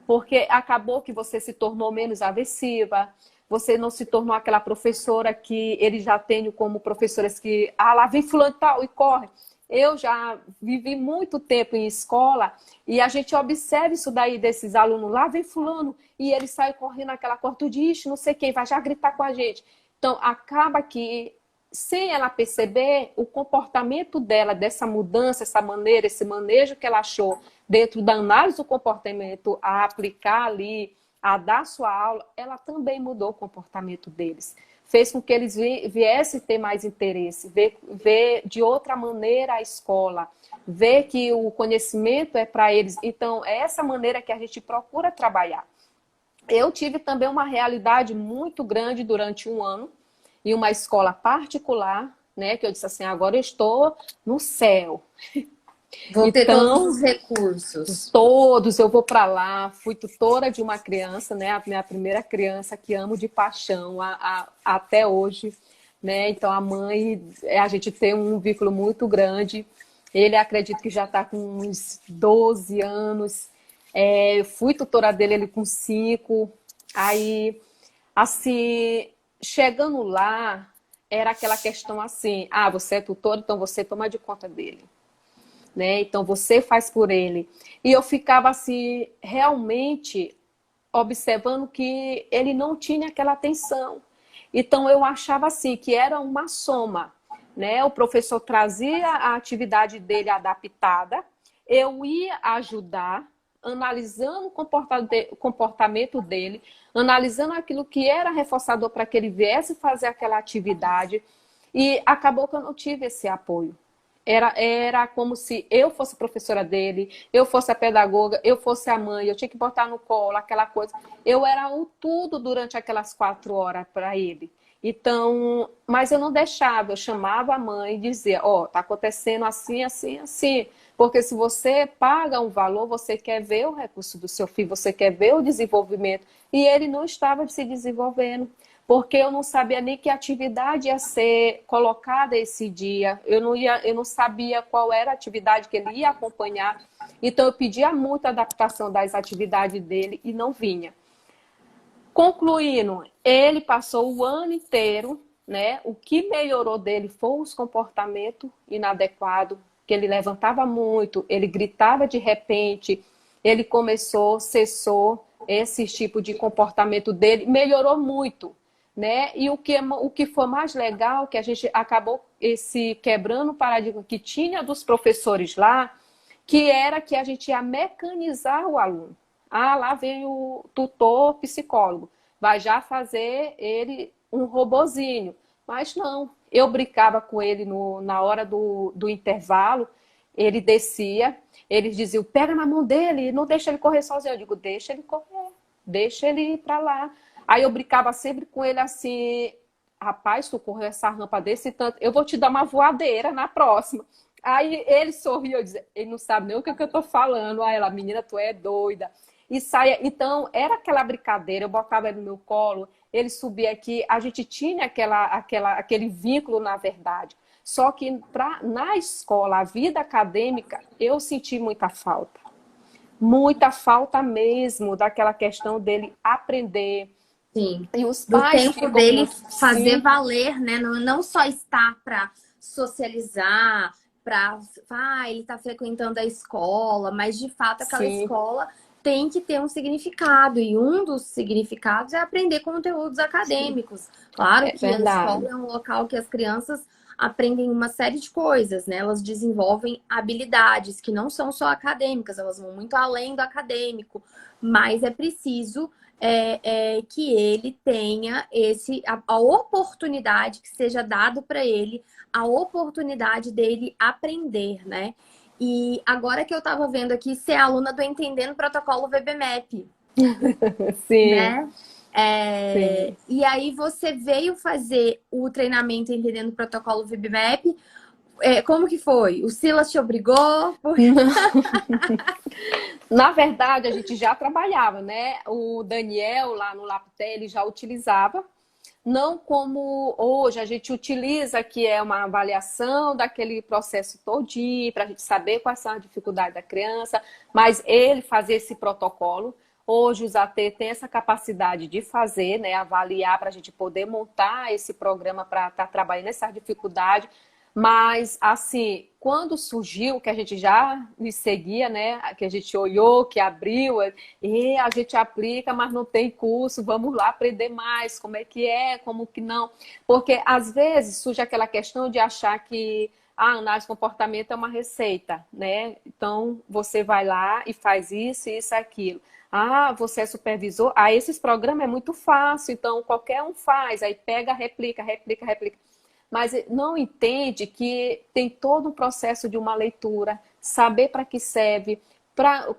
Porque acabou que você se tornou menos aversiva, você não se tornou aquela professora que eles já têm como professoras que, lá vem fulano e tal, e corre. Eu já vivi muito tempo em escola e a gente observa isso daí desses alunos, lá vem fulano, e ele sai correndo aquela corda de ixi, não sei quem, vai já gritar com a gente. Então, acaba que, sem ela perceber, o comportamento dela, dessa mudança, essa maneira, esse manejo que ela achou dentro da análise do comportamento a aplicar ali, a dar sua aula, ela também mudou o comportamento deles. Fez com que eles viessem ter mais interesse, ver de outra maneira a escola, ver que o conhecimento é para eles. Então, é essa maneira que a gente procura trabalhar. Eu tive também uma realidade muito grande durante um ano, em uma escola particular, né, que eu disse assim, agora eu estou no céu. Vou ter todos os recursos. Todos, eu vou para lá, fui tutora de uma criança, né, a minha primeira criança que amo de paixão até hoje, né, então a mãe, a gente tem um vínculo muito grande, ele acredito que já está com uns 12 anos, eu fui tutora dele, ele com 5, aí, assim, chegando lá, era aquela questão assim, você é tutora, então você toma de conta dele. Né? Então você faz por ele. E eu ficava assim, realmente observando que ele não tinha aquela atenção. Então eu achava assim que era uma soma, né? O professor trazia a atividade dele adaptada, eu ia ajudar, analisando o comportamento dele, analisando aquilo que era reforçador para que ele viesse fazer aquela atividade, e acabou que eu não tive esse apoio. Era como se eu fosse professora dele, eu fosse a pedagoga, eu fosse a mãe, eu tinha que botar no colo aquela coisa. Eu era o tudo durante aquelas 4 horas para ele. Então, mas eu não deixava, eu chamava a mãe e dizia, tá acontecendo assim, assim, assim. Porque se você paga um valor, você quer ver o recurso do seu filho, você quer ver o desenvolvimento. E ele não estava se desenvolvendo, porque eu não sabia nem que atividade ia ser colocada esse dia, eu não sabia qual era a atividade que ele ia acompanhar, então eu pedia muito a adaptação das atividades dele e não vinha. Concluindo, ele passou o ano inteiro, né? O que melhorou dele foi os comportamentos inadequados, que ele levantava muito, ele gritava de repente, ele cessou esse tipo de comportamento dele, melhorou muito. Né? E o que foi mais legal, que a gente acabou quebrando o paradigma que tinha dos professores lá, que era que a gente ia mecanizar o aluno. Lá vem o tutor psicólogo, vai já fazer ele um robozinho. Mas não, eu brincava com ele na hora do intervalo, ele descia, eles diziam, pega na mão dele, não deixa ele correr sozinho. Eu digo, deixa ele correr, deixa ele ir para lá. Aí eu brincava sempre com ele assim, rapaz, tu correu essa rampa desse tanto, eu vou te dar uma voadeira na próxima. Aí ele sorriu, eu dizia, ele não sabe nem o que eu tô falando. Aí ela, menina, tu é doida. E saia. Então, era aquela brincadeira, eu botava ele no meu colo, ele subia aqui, a gente tinha aquele vínculo, na verdade. Só que na escola, a vida acadêmica, eu senti muita falta. Muita falta mesmo daquela questão dele aprender. Sim. E os Do pais tempo ficam dele muito... fazer Sim. valer, né? Não só estar para socializar, para ele está frequentando a escola, mas de fato aquela Sim. escola tem que ter um significado, e um dos significados é aprender conteúdos acadêmicos. Claro que verdade. a escola é um local que as crianças aprendem uma série de coisas, né? Elas desenvolvem habilidades que não são só acadêmicas, elas vão muito além do acadêmico, mas é preciso que ele tenha a oportunidade, que seja dado para ele a oportunidade dele aprender, né? E agora que eu estava vendo aqui, ser aluna do Entendendo Protocolo VBMAP, Sim, né? sim. E aí você veio fazer o treinamento Entendendo Protocolo VBMAP. Como que foi? O Silas te obrigou? Na verdade, a gente já trabalhava, né? O Daniel, lá no Lapté, ele já utilizava. Não como hoje a gente utiliza, que é uma avaliação daquele processo todinho, para a gente saber quais são as dificuldades da criança, mas ele fazia esse protocolo. Hoje os AT têm essa capacidade de fazer, né, avaliar para a gente poder montar esse programa para estar trabalhando essas dificuldades. Mas, assim, quando surgiu, que a gente já me seguia, né, que a gente olhou, que abriu, e a gente aplica, mas não tem curso, vamos lá aprender mais, como é, como que não. Porque às vezes surge aquela questão de achar que a análise de comportamento é uma receita, né? Então você vai lá e faz isso, aquilo. Ah, você é supervisor? Ah, esses programas é muito fácil, então qualquer um faz, aí pega, replica, replica, replica. Mas não entende que tem todo um processo de uma leitura, saber para que serve,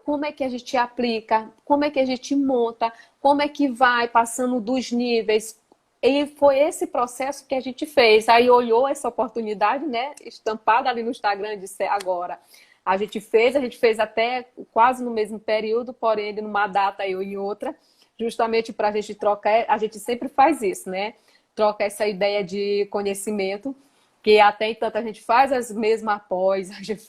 como é que a gente aplica, como é que a gente monta, como é que vai passando dos níveis. E foi esse processo que a gente fez. Aí olhou essa oportunidade, né, estampada ali no Instagram, e disse agora. A gente fez até quase no mesmo período, porém numa data eu em outra, justamente para a gente trocar. A gente sempre faz isso, né? Troca essa ideia de conhecimento, que até então a gente faz as mesmas pós, a gente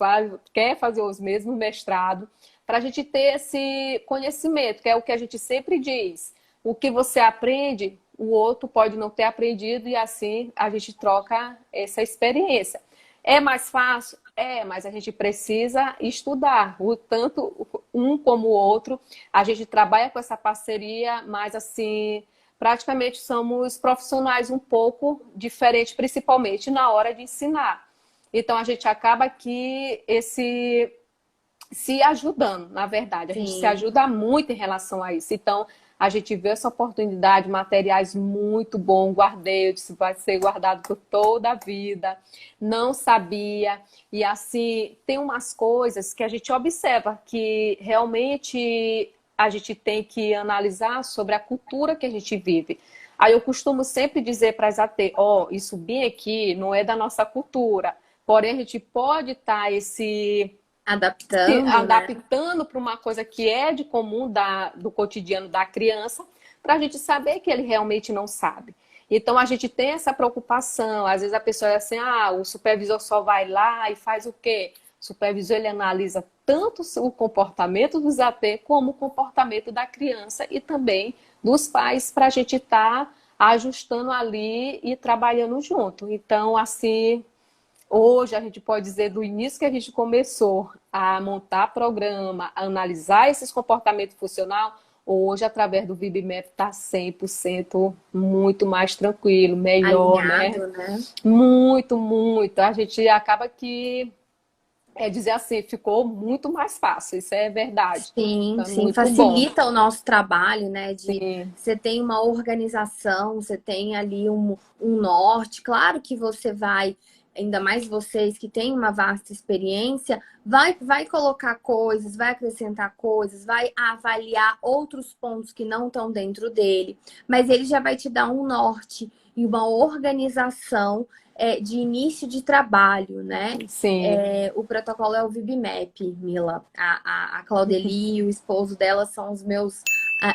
quer fazer os mesmos mestrado, para a gente ter esse conhecimento, que é o que a gente sempre diz. O que você aprende, o outro pode não ter aprendido, e assim a gente troca essa experiência. É mais fácil? É, mas a gente precisa estudar, tanto um como o outro. A gente trabalha com essa parceria, mas assim, praticamente somos profissionais um pouco diferentes, principalmente na hora de ensinar. Então a gente acaba aqui se ajudando, na verdade. A gente se Sim. ajuda muito em relação a isso. Então, a gente vê essa oportunidade, materiais muito bons, guardei, eu disse, vai ser guardado por toda a vida. Não sabia. E assim, tem umas coisas que a gente observa que realmente a gente tem que analisar sobre a cultura que a gente vive. Aí eu costumo sempre dizer para as AT, isso bem aqui não é da nossa cultura. Porém, a gente pode estar se Adaptando, né? adaptando para uma coisa que é de comum do cotidiano da criança, para a gente saber que ele realmente não sabe. Então a gente tem essa preocupação. Às vezes a pessoa é assim, o supervisor só vai lá e faz o quê? O supervisor ele analisa tanto o comportamento dos AT como o comportamento da criança e também dos pais para a gente estar ajustando ali e trabalhando junto. Então, assim, hoje a gente pode dizer do início que a gente começou a montar programa, a analisar esses comportamentos funcional, hoje através do VibMap está 100% muito mais tranquilo, melhor, né? Alinhado, né? Muito, muito. A gente acaba que, dizer assim, ficou muito mais fácil, isso é verdade. Sim, Então, é sim, muito bom. facilita o nosso trabalho, né? Sim, Você tem uma organização, você tem ali um norte. Claro que você vai, ainda mais vocês que têm uma vasta experiência, vai colocar coisas, vai acrescentar coisas, vai avaliar outros pontos que não estão dentro dele, mas ele já vai te dar um norte e uma organização de início de trabalho, né? sim. O protocolo é o VibMap, Mila. A Claudeli e o esposo dela são os meus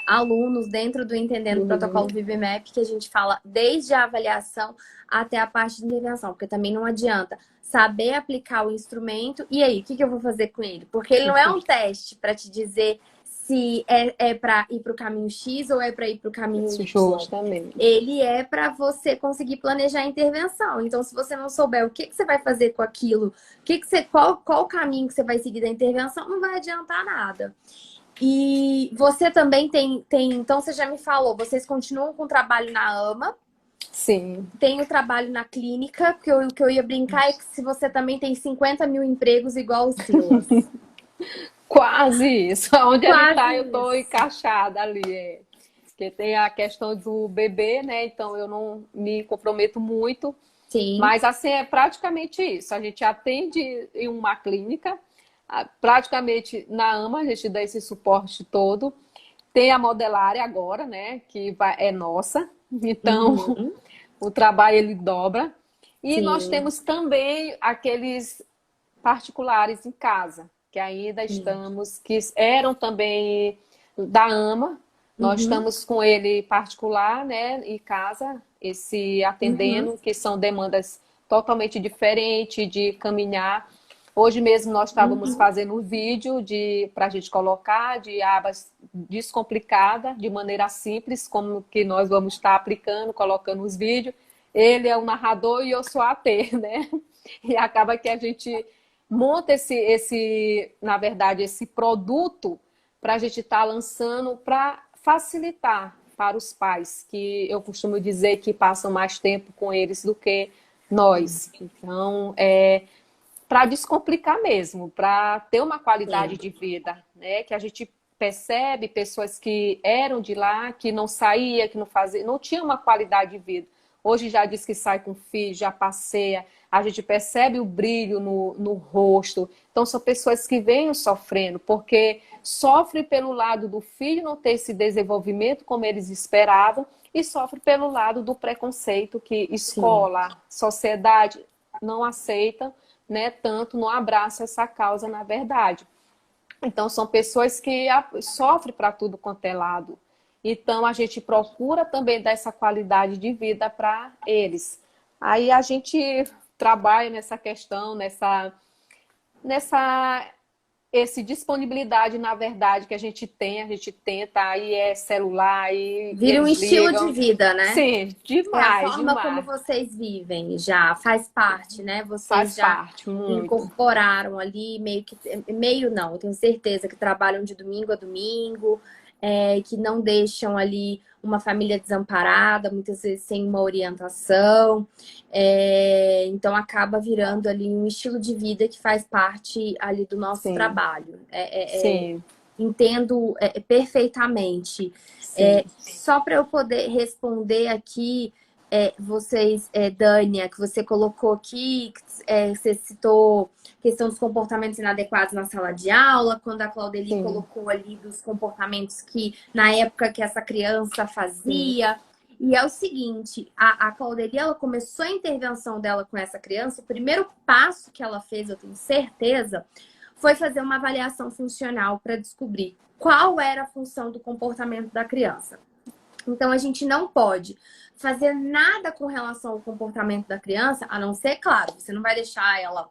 alunos dentro do Entendendo o Protocolo VibMap, que a gente fala desde a avaliação até a parte de intervenção, porque também não adianta saber aplicar o instrumento e aí, o que eu vou fazer com ele? Porque ele não é um teste para te dizer se é para ir para o caminho X ou é para ir para o caminho Y. Justamente. Ele é para você conseguir planejar a intervenção. Então, se você não souber o que você vai fazer com aquilo, qual o caminho que você vai seguir da intervenção, não vai adiantar nada. E você também então você já me falou, vocês continuam com o trabalho na AMA, Sim. Tem o trabalho na clínica, porque o que eu ia brincar é que se você também tem 50 mil empregos igual o Silas. Quase isso. Onde ele Quase está, eu estou isso. encaixada ali. Porque tem a questão do bebê, né? Então eu não me comprometo muito. Sim. Mas assim, é praticamente isso. A gente atende em uma clínica, praticamente na AMA, a gente dá esse suporte todo. Tem a modelária agora, né? É nossa. Então, Uhum. o trabalho ele dobra. E nós Sim. temos também aqueles particulares em casa, que ainda Sim. estamos, que eram também da AMA. Nós Uhum. estamos com ele particular, né, em casa, esse Uhum. atendendo, que são demandas totalmente diferentes de caminhar. Hoje mesmo nós estávamos Uhum. fazendo um vídeo para a gente colocar de abas descomplicada, de maneira simples, como que nós vamos estar aplicando, colocando os vídeos. Ele é o narrador e eu sou a AT, né? E acaba que a gente monta na verdade, esse produto para a gente estar lançando para facilitar para os pais, que eu costumo dizer que passam mais tempo com eles do que nós. Então, para descomplicar mesmo, para ter uma Sim. qualidade de vida, né? Que a gente percebe pessoas que eram de lá, que não saía, que não fazia, não tinha uma qualidade de vida. Hoje já diz que sai com filho, já passeia, a gente percebe o brilho no rosto. Então são pessoas que vêm sofrendo, porque sofre pelo lado do filho não ter esse desenvolvimento como eles esperavam e sofre pelo lado do preconceito que Sim. escola, sociedade não aceita, né, tanto não abraça essa causa na verdade. Então são pessoas que sofrem para tudo quanto é lado. Então a gente procura também dar essa qualidade de vida para eles. Aí a gente trabalha nessa questão, nessa esse disponibilidade, na verdade, que a gente tem, a gente tenta, aí é celular, e Vira um eles estilo de ligam. vida, né? Sim, É a demais, forma como demais. vocês vivem, já faz parte, né? Vocês Faz já parte, muito. incorporaram ali, meio que. Meio não, eu tenho certeza que trabalham de domingo a domingo, que não deixam ali uma família desamparada, muitas vezes sem uma orientação. Então acaba virando ali um estilo de vida que faz parte ali do nosso Sim, trabalho. sim, Entendo perfeitamente. sim, Só para eu poder responder aqui, vocês, Dânia, que você colocou aqui, você citou questão dos comportamentos inadequados na sala de aula, quando a Claudeli sim, colocou ali dos comportamentos que, na época que essa criança sim, fazia. E é o seguinte, a Claudeli, ela começou a intervenção dela com essa criança, o primeiro passo que ela fez, eu tenho certeza, foi fazer uma avaliação funcional para descobrir qual era a função do comportamento da criança. Então, a gente não pode fazer nada com relação ao comportamento da criança, a não ser, claro, você não vai deixar ela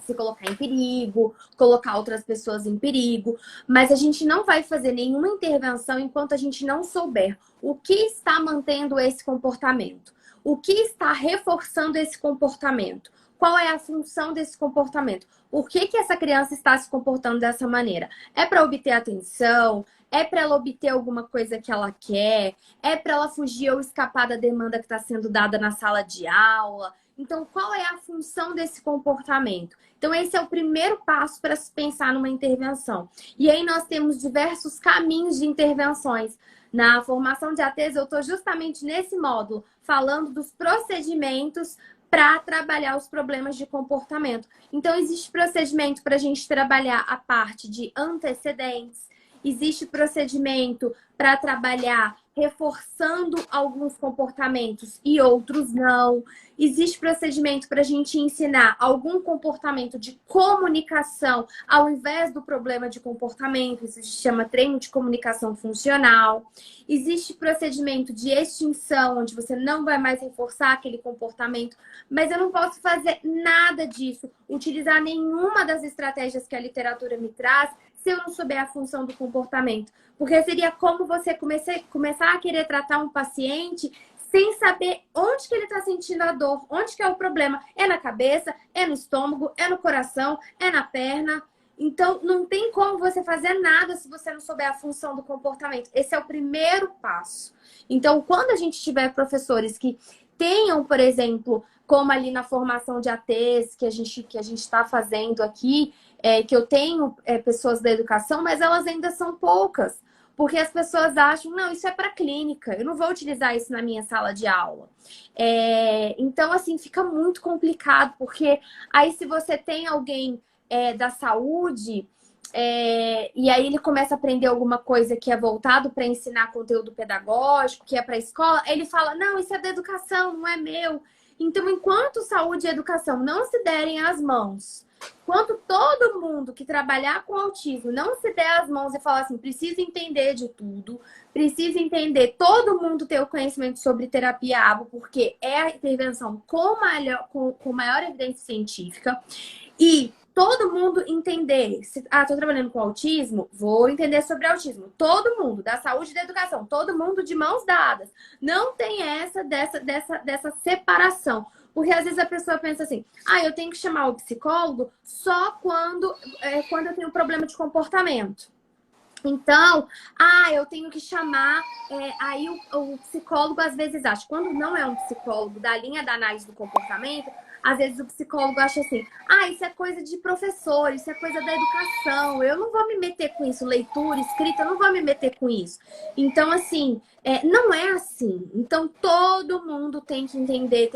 se colocar em perigo, colocar outras pessoas em perigo, mas a gente não vai fazer nenhuma intervenção enquanto a gente não souber o que está mantendo esse comportamento, o que está reforçando esse comportamento, qual é a função desse comportamento, por que essa criança está se comportando dessa maneira. É para obter atenção? É para ela obter alguma coisa que ela quer? É para ela fugir ou escapar da demanda que está sendo dada na sala de aula? Então, qual é a função desse comportamento? Então, esse é o primeiro passo para se pensar numa intervenção. E aí nós temos diversos caminhos de intervenções. Na formação de ATs, eu estou justamente nesse módulo, falando dos procedimentos para trabalhar os problemas de comportamento. Então, existe procedimento para a gente trabalhar a parte de antecedentes, existe procedimento para trabalhar reforçando alguns comportamentos e outros não. Existe procedimento para a gente ensinar algum comportamento de comunicação ao invés do problema de comportamento. Isso se chama treino de comunicação funcional. Existe procedimento de extinção, onde você não vai mais reforçar aquele comportamento, mas eu não posso fazer nada disso, utilizar nenhuma das estratégias que a literatura me traz, se eu não souber a função do comportamento. Porque seria como você começar a querer tratar um paciente sem saber onde que ele está sentindo a dor, onde que é o problema. É na cabeça, é no estômago, é no coração, é na perna. Então, não tem como você fazer nada se você não souber a função do comportamento. Esse é o primeiro passo. Então, quando a gente tiver professores que tenham, por exemplo, como ali na formação de ATs que a gente está fazendo aqui, que eu tenho pessoas da educação, mas elas ainda são poucas. Porque as pessoas acham, não, isso é para clínica, eu não vou utilizar isso na minha sala de aula. Então, assim, fica muito complicado, porque aí se você tem alguém da saúde, e aí ele começa a aprender alguma coisa que é voltado para ensinar conteúdo pedagógico, que é para a escola, ele fala, não, isso é da educação, não é meu. Então, enquanto saúde e educação não se derem as mãos, enquanto todo mundo que trabalhar com autismo não se der as mãos e falar assim, precisa entender de tudo, precisa entender, todo mundo ter o conhecimento sobre terapia ABA, porque é a intervenção com maior evidência científica, e todo mundo entender, tô trabalhando com autismo, vou entender sobre autismo. Todo mundo, da saúde e da educação, todo mundo de mãos dadas. Não tem dessa separação. Porque às vezes a pessoa pensa assim, eu tenho que chamar o psicólogo só quando eu tenho problema de comportamento. Então, eu tenho que chamar. Aí o psicólogo às vezes acha, quando não é um psicólogo da linha da análise do comportamento, às vezes o psicólogo acha assim, isso é coisa de professor, isso é coisa da educação, eu não vou me meter com isso, leitura, escrita, eu não vou me meter com isso. Então, assim, não é assim. Então, todo mundo tem que entender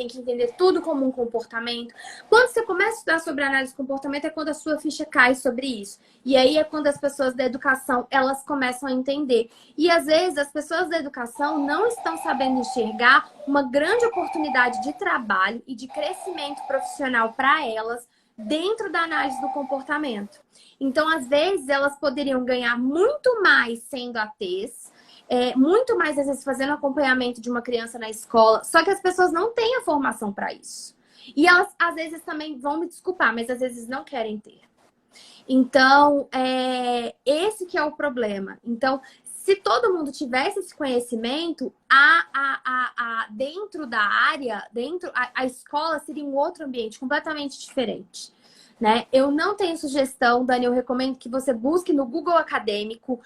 tudo como um comportamento. Quando você começa a estudar sobre análise de comportamento, é quando a sua ficha cai sobre isso. E aí é quando as pessoas da educação, elas começam a entender. E às vezes as pessoas da educação não estão sabendo enxergar uma grande oportunidade de trabalho e de crescimento profissional para elas dentro da análise do comportamento. Então, às vezes, elas poderiam ganhar muito mais sendo ATs, muito mais, às vezes, fazendo acompanhamento de uma criança na escola, só que as pessoas não têm a formação para isso. E elas, às vezes, também vão me desculpar, mas às vezes não querem ter. Então, esse que é o problema. Então, se todo mundo tivesse esse conhecimento, dentro da área, a escola seria um outro ambiente completamente diferente. Né? Eu não tenho sugestão, Dani, eu recomendo que você busque no Google Acadêmico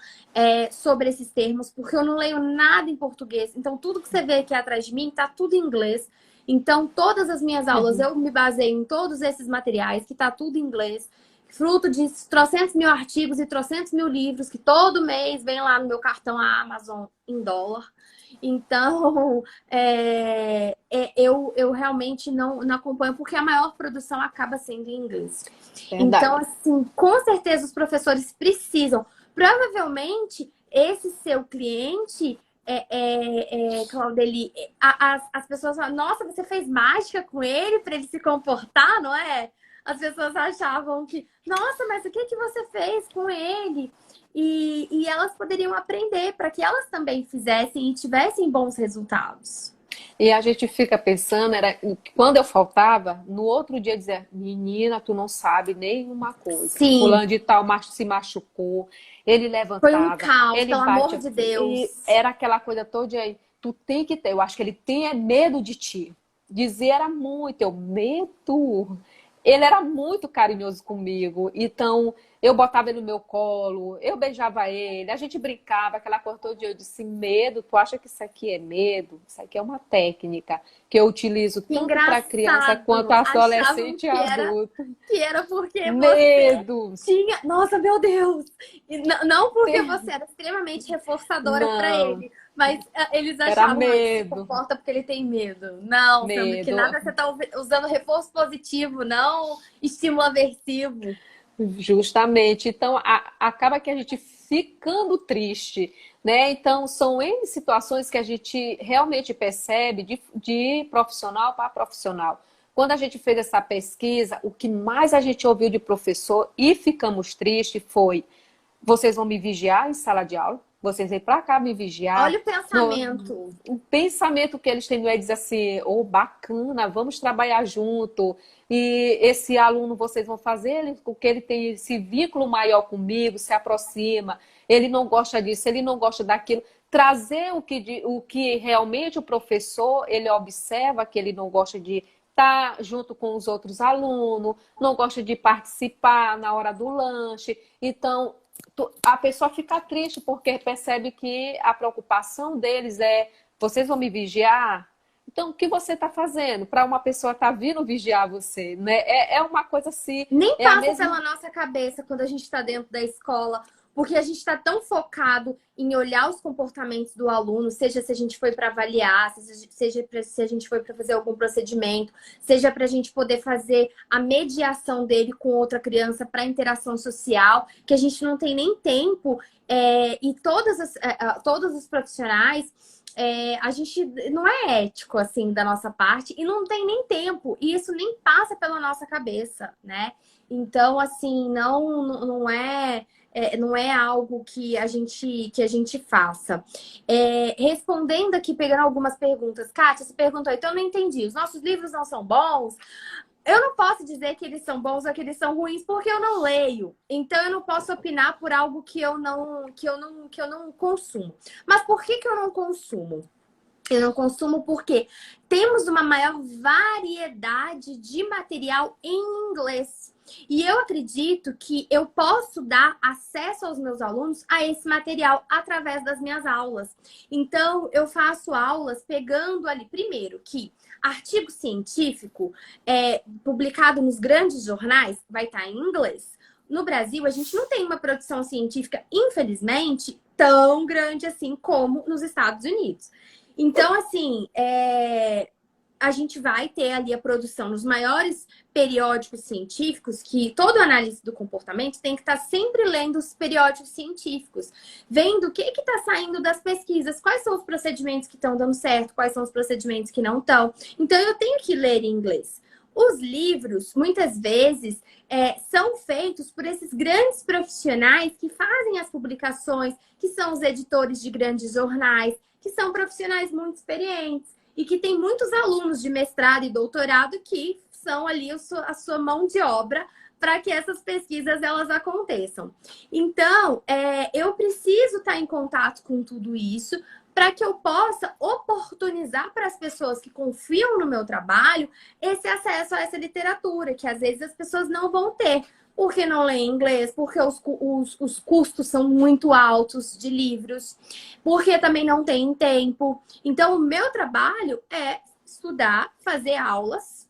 sobre esses termos, porque eu não leio nada em português. Então, tudo que você vê aqui atrás de mim está tudo em inglês. Então, todas as minhas aulas, eu me baseio em todos esses materiais, que está tudo em inglês. Fruto de trocentos mil artigos e trocentos mil livros, que todo mês vem lá no meu cartão a Amazon em dólar. Então, eu realmente não acompanho, porque a maior produção acaba sendo em inglês. Verdade. Então, assim, com certeza os professores precisam. Provavelmente, esse seu cliente, Claudeli, as pessoas falam, nossa, você fez mágica com ele para ele se comportar, não é? As pessoas achavam que, nossa, mas o que você fez com ele? E elas poderiam aprender para que elas também fizessem e tivessem bons resultados. E a gente fica pensando, quando eu faltava, no outro dia dizia, menina, tu não sabe nenhuma coisa. Sim. Fulano de tal se machucou, ele levantava, foi um caos, ele pelo amor de Deus. E era aquela coisa toda aí, tu tem que ter, eu acho que ele tem medo de ti. Dizer era muito, medo. Ele era muito carinhoso comigo, então eu botava ele no meu colo, eu beijava ele, a gente brincava, aquela coisa todo dia. Eu disse, medo? Tu acha que isso aqui é medo? Isso aqui é uma técnica que eu utilizo tanto para criança quanto adolescente e adulto. Que era porque medo. Você tinha... Nossa, meu Deus! Não porque você era extremamente reforçadora para ele. Mas eles achavam que se comporta porque ele tem medo. Não, medo. Que nada, você está usando reforço positivo, não estímulo aversivo. Justamente. Então, acaba que a gente ficando triste, né? Então, são N situações que a gente realmente percebe de profissional para profissional. Quando a gente fez essa pesquisa, o que mais a gente ouviu de professor e ficamos tristes foi: vocês vão me vigiar em sala de aula? Vocês vêm para cá me vigiar. Olha o pensamento. O pensamento que eles têm não é dizer assim, bacana, vamos trabalhar junto. E esse aluno vocês vão fazer com que ele tem esse vínculo maior comigo, se aproxima. Ele não gosta disso, ele não gosta daquilo. Trazer o que realmente o professor, ele observa que ele não gosta de tá junto com os outros alunos, não gosta de participar na hora do lanche. Então, a pessoa fica triste porque percebe que a preocupação deles é: vocês vão me vigiar? Então, o que você está fazendo para uma pessoa estar vindo vigiar você, né? É uma coisa assim, Nem é a passa mesma. pela nossa cabeça quando a gente está dentro da escola, porque a gente está tão focado em olhar os comportamentos do aluno, seja se a gente foi para avaliar, seja se a gente foi para fazer algum procedimento, seja para a gente poder fazer a mediação dele com outra criança para interação social, que a gente não tem nem tempo, e todos os profissionais. A gente não é ético assim da nossa parte e não tem nem tempo, e isso nem passa pela nossa cabeça, né? Então, assim, não é algo que a gente faça. Respondendo aqui, pegando algumas perguntas. Kátia, você perguntou, então eu não entendi. Os nossos livros não são bons? Eu não posso dizer que eles são bons ou que eles são ruins porque eu não leio. Então eu não posso opinar por algo que eu não consumo. Mas por que eu não consumo? Eu não consumo porque temos uma maior variedade de material em inglês. E eu acredito que eu posso dar acesso aos meus alunos a esse material através das minhas aulas. Então, eu faço aulas pegando ali, primeiro, que artigo científico publicado nos grandes jornais vai estar em inglês. No Brasil, a gente não tem uma produção científica, infelizmente, tão grande assim como nos Estados Unidos. Então, assim, a gente vai ter ali a produção nos maiores periódicos científicos, que todo analista do comportamento tem que estar sempre lendo os periódicos científicos, vendo o que está saindo das pesquisas, quais são os procedimentos que estão dando certo, quais são os procedimentos que não estão. Então, eu tenho que ler em inglês. Os livros, muitas vezes, são feitos por esses grandes profissionais que fazem as publicações, que são os editores de grandes jornais, que são profissionais muito experientes e que tem muitos alunos de mestrado e doutorado que são ali a sua mão de obra para que essas pesquisas elas aconteçam. Então, eu preciso estar em contato com tudo isso para que eu possa oportunizar para as pessoas que confiam no meu trabalho esse acesso a essa literatura, que às vezes as pessoas não vão ter. Porque não lê inglês, porque os custos são muito altos de livros, porque também não tem tempo. Então, o meu trabalho é estudar, fazer aulas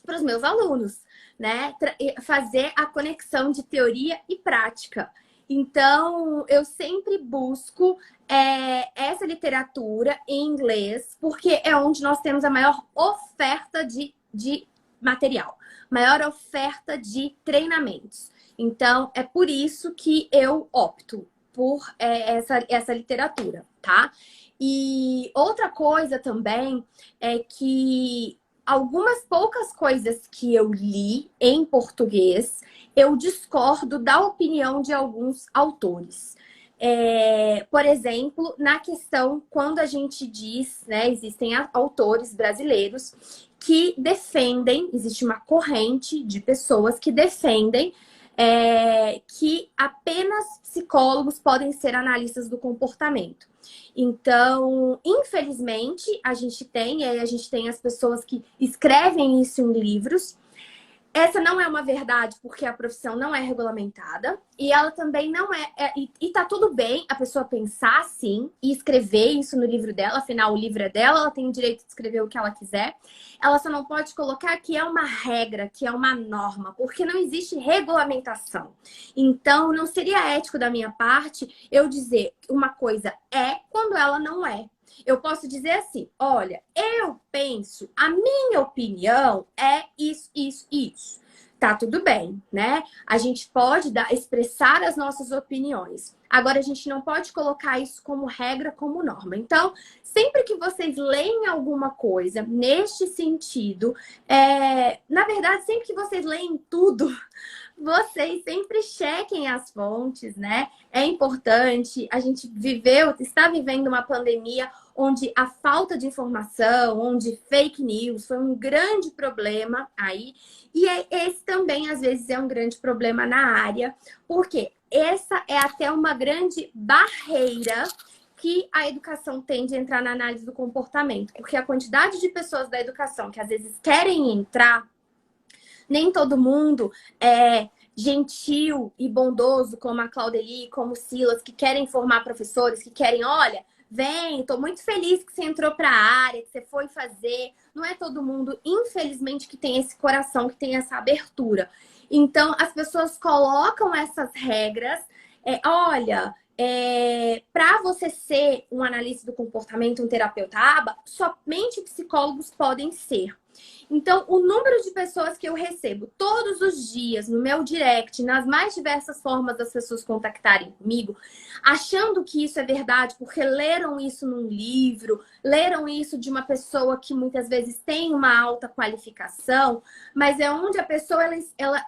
para os meus alunos, né? Fazer a conexão de teoria e prática. Então, eu sempre busco essa literatura em inglês, porque é onde nós temos a maior oferta de material, maior oferta de treinamentos. Então, é por isso que eu opto por essa literatura, tá? E outra coisa também é que algumas poucas coisas que eu li em português, eu discordo da opinião de alguns autores. Por exemplo, na questão, quando a gente diz, né, existem autores brasileiros que defendem, existe uma corrente de pessoas que defendem que apenas psicólogos podem ser analistas do comportamento. Então, infelizmente, a gente tem as pessoas que escrevem isso em livros. Essa não é uma verdade, porque a profissão não é regulamentada. E ela também não e tá tudo bem a pessoa pensar assim e escrever isso no livro dela. Afinal, o livro é dela, ela tem o direito de escrever o que ela quiser. Ela só não pode colocar que é uma regra, que é uma norma, porque não existe regulamentação. Então, não seria ético da minha parte eu dizer uma coisa quando ela não é. Eu posso dizer assim, olha, eu penso, a minha opinião é isso, isso, isso. Tá tudo bem, né? A gente pode expressar as nossas opiniões. Agora, a gente não pode colocar isso como regra, como norma. Então, sempre que vocês leem alguma coisa neste sentido, na verdade, sempre que vocês leem tudo, vocês sempre chequem as fontes, né? É importante. A gente está vivendo uma pandemia onde a falta de informação, onde fake news foi um grande problema aí. E esse também, às vezes, é um grande problema na área, porque essa é até uma grande barreira que a educação tende a entrar na análise do comportamento? Porque a quantidade de pessoas da educação que às vezes querem entrar, nem todo mundo é gentil e bondoso como a Claudeli, como o Silas, que querem formar professores, que querem, olha, vem, tô muito feliz que você entrou para a área, que você foi fazer. Não é todo mundo, infelizmente, que tem esse coração, que tem essa abertura. Então, as pessoas colocam essas regras. Olha, para você ser um analista do comportamento, um terapeuta ABA, somente psicólogos podem ser. Então, o número de pessoas que eu recebo todos os dias no meu direct, nas mais diversas formas das pessoas contactarem comigo, achando que isso é verdade, porque leram isso num livro, leram isso de uma pessoa que muitas vezes tem uma alta qualificação, mas é onde a pessoa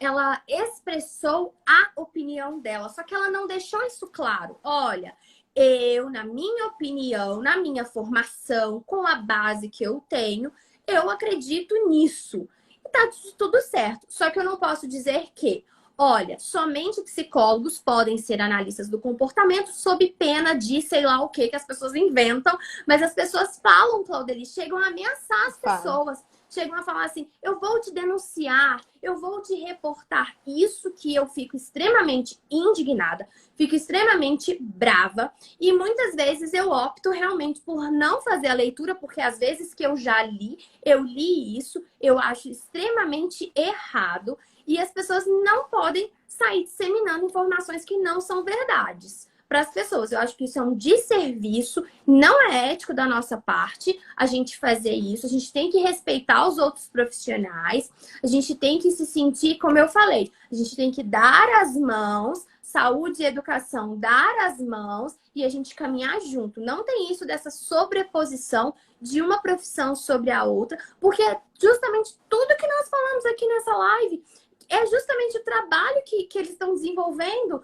ela expressou a opinião dela, só que ela não deixou isso claro. Olha, eu, na minha opinião, na minha formação, com a base que eu tenho, eu acredito nisso. E tá tudo certo. Só que eu não posso dizer que, olha, somente psicólogos podem ser analistas do comportamento sob pena de sei lá o que as pessoas inventam. Mas as pessoas falam, Claudeli, chegam a ameaçar as pessoas. Chegam a falar assim, eu vou te denunciar, eu vou te reportar. Isso que eu fico extremamente indignada, fico extremamente brava. E muitas vezes eu opto realmente por não fazer a leitura, porque às vezes que eu já li, eu li isso, eu acho extremamente errado. E as pessoas não podem sair disseminando informações que não são verdades para as pessoas. Eu acho que isso é um desserviço, não é ético da nossa parte a gente fazer isso. A gente tem que respeitar os outros profissionais, a gente tem que se sentir, como eu falei, a gente tem que dar as mãos, saúde e educação, dar as mãos e a gente caminhar junto. Não tem isso dessa sobreposição de uma profissão sobre a outra, porque justamente tudo que nós falamos aqui nessa live é justamente o trabalho que eles estão desenvolvendo.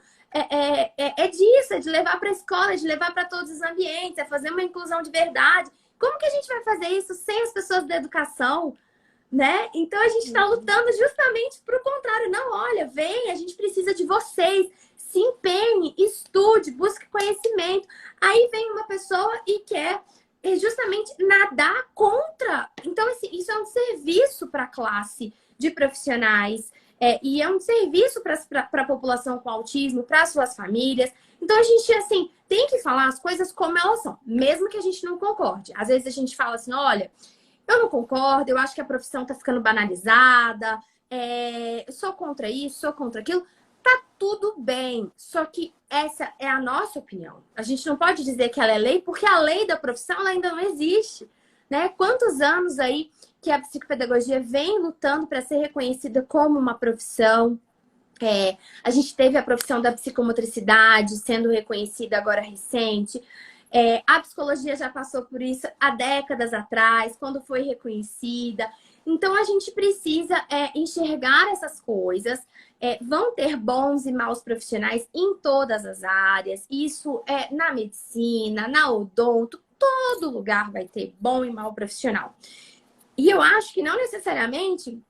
Disso, é de levar para a escola, de levar para todos os ambientes, é fazer uma inclusão de verdade. Como que a gente vai fazer isso sem as pessoas da educação, né? Então a gente está lutando justamente para o contrário. Não, olha, vem, a gente precisa de vocês. Se empenhe, estude, busque conhecimento. Aí vem uma pessoa e quer justamente nadar contra. Então, assim, isso é um serviço para a classe de profissionais. E é um serviço para a população com autismo, para suas famílias. Então, a gente, assim, tem que falar as coisas como elas são, mesmo que a gente não concorde. Às vezes a gente fala assim, olha, eu não concordo, eu acho que a profissão está ficando banalizada, eu sou contra isso, sou contra aquilo. Tá tudo bem, só que essa é a nossa opinião. A gente não pode dizer que ela é lei, porque a lei da profissão ela ainda não existe, né? Quantos anos aí que a psicopedagogia vem lutando para ser reconhecida como uma profissão. A gente teve a profissão da psicomotricidade sendo reconhecida agora recente. A psicologia já passou por isso há décadas atrás, quando foi reconhecida. Então, a gente precisa enxergar essas coisas. Vão ter bons e maus profissionais em todas as áreas. Isso é na medicina, na odonto, todo lugar vai ter bom e mau profissional. E eu acho que não necessariamente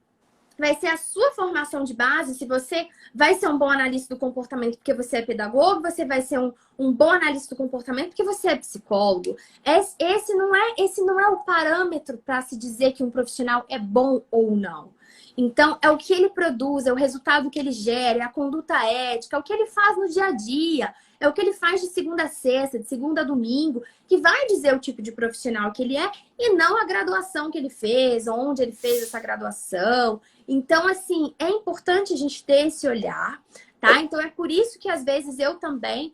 vai ser a sua formação de base, se você vai ser um bom analista do comportamento porque você é pedagogo, você vai ser um bom analista do comportamento porque você é psicólogo. Esse não é o parâmetro para se dizer que um profissional é bom ou não. Então, é o que ele produz, é o resultado que ele gera, é a conduta ética, é o que ele faz no dia a dia, é o que ele faz de segunda a sexta, de segunda a domingo, que vai dizer o tipo de profissional que ele é e não a graduação que ele fez, onde ele fez essa graduação. Então, assim, é importante a gente ter esse olhar, tá? Então, é por isso que às vezes eu também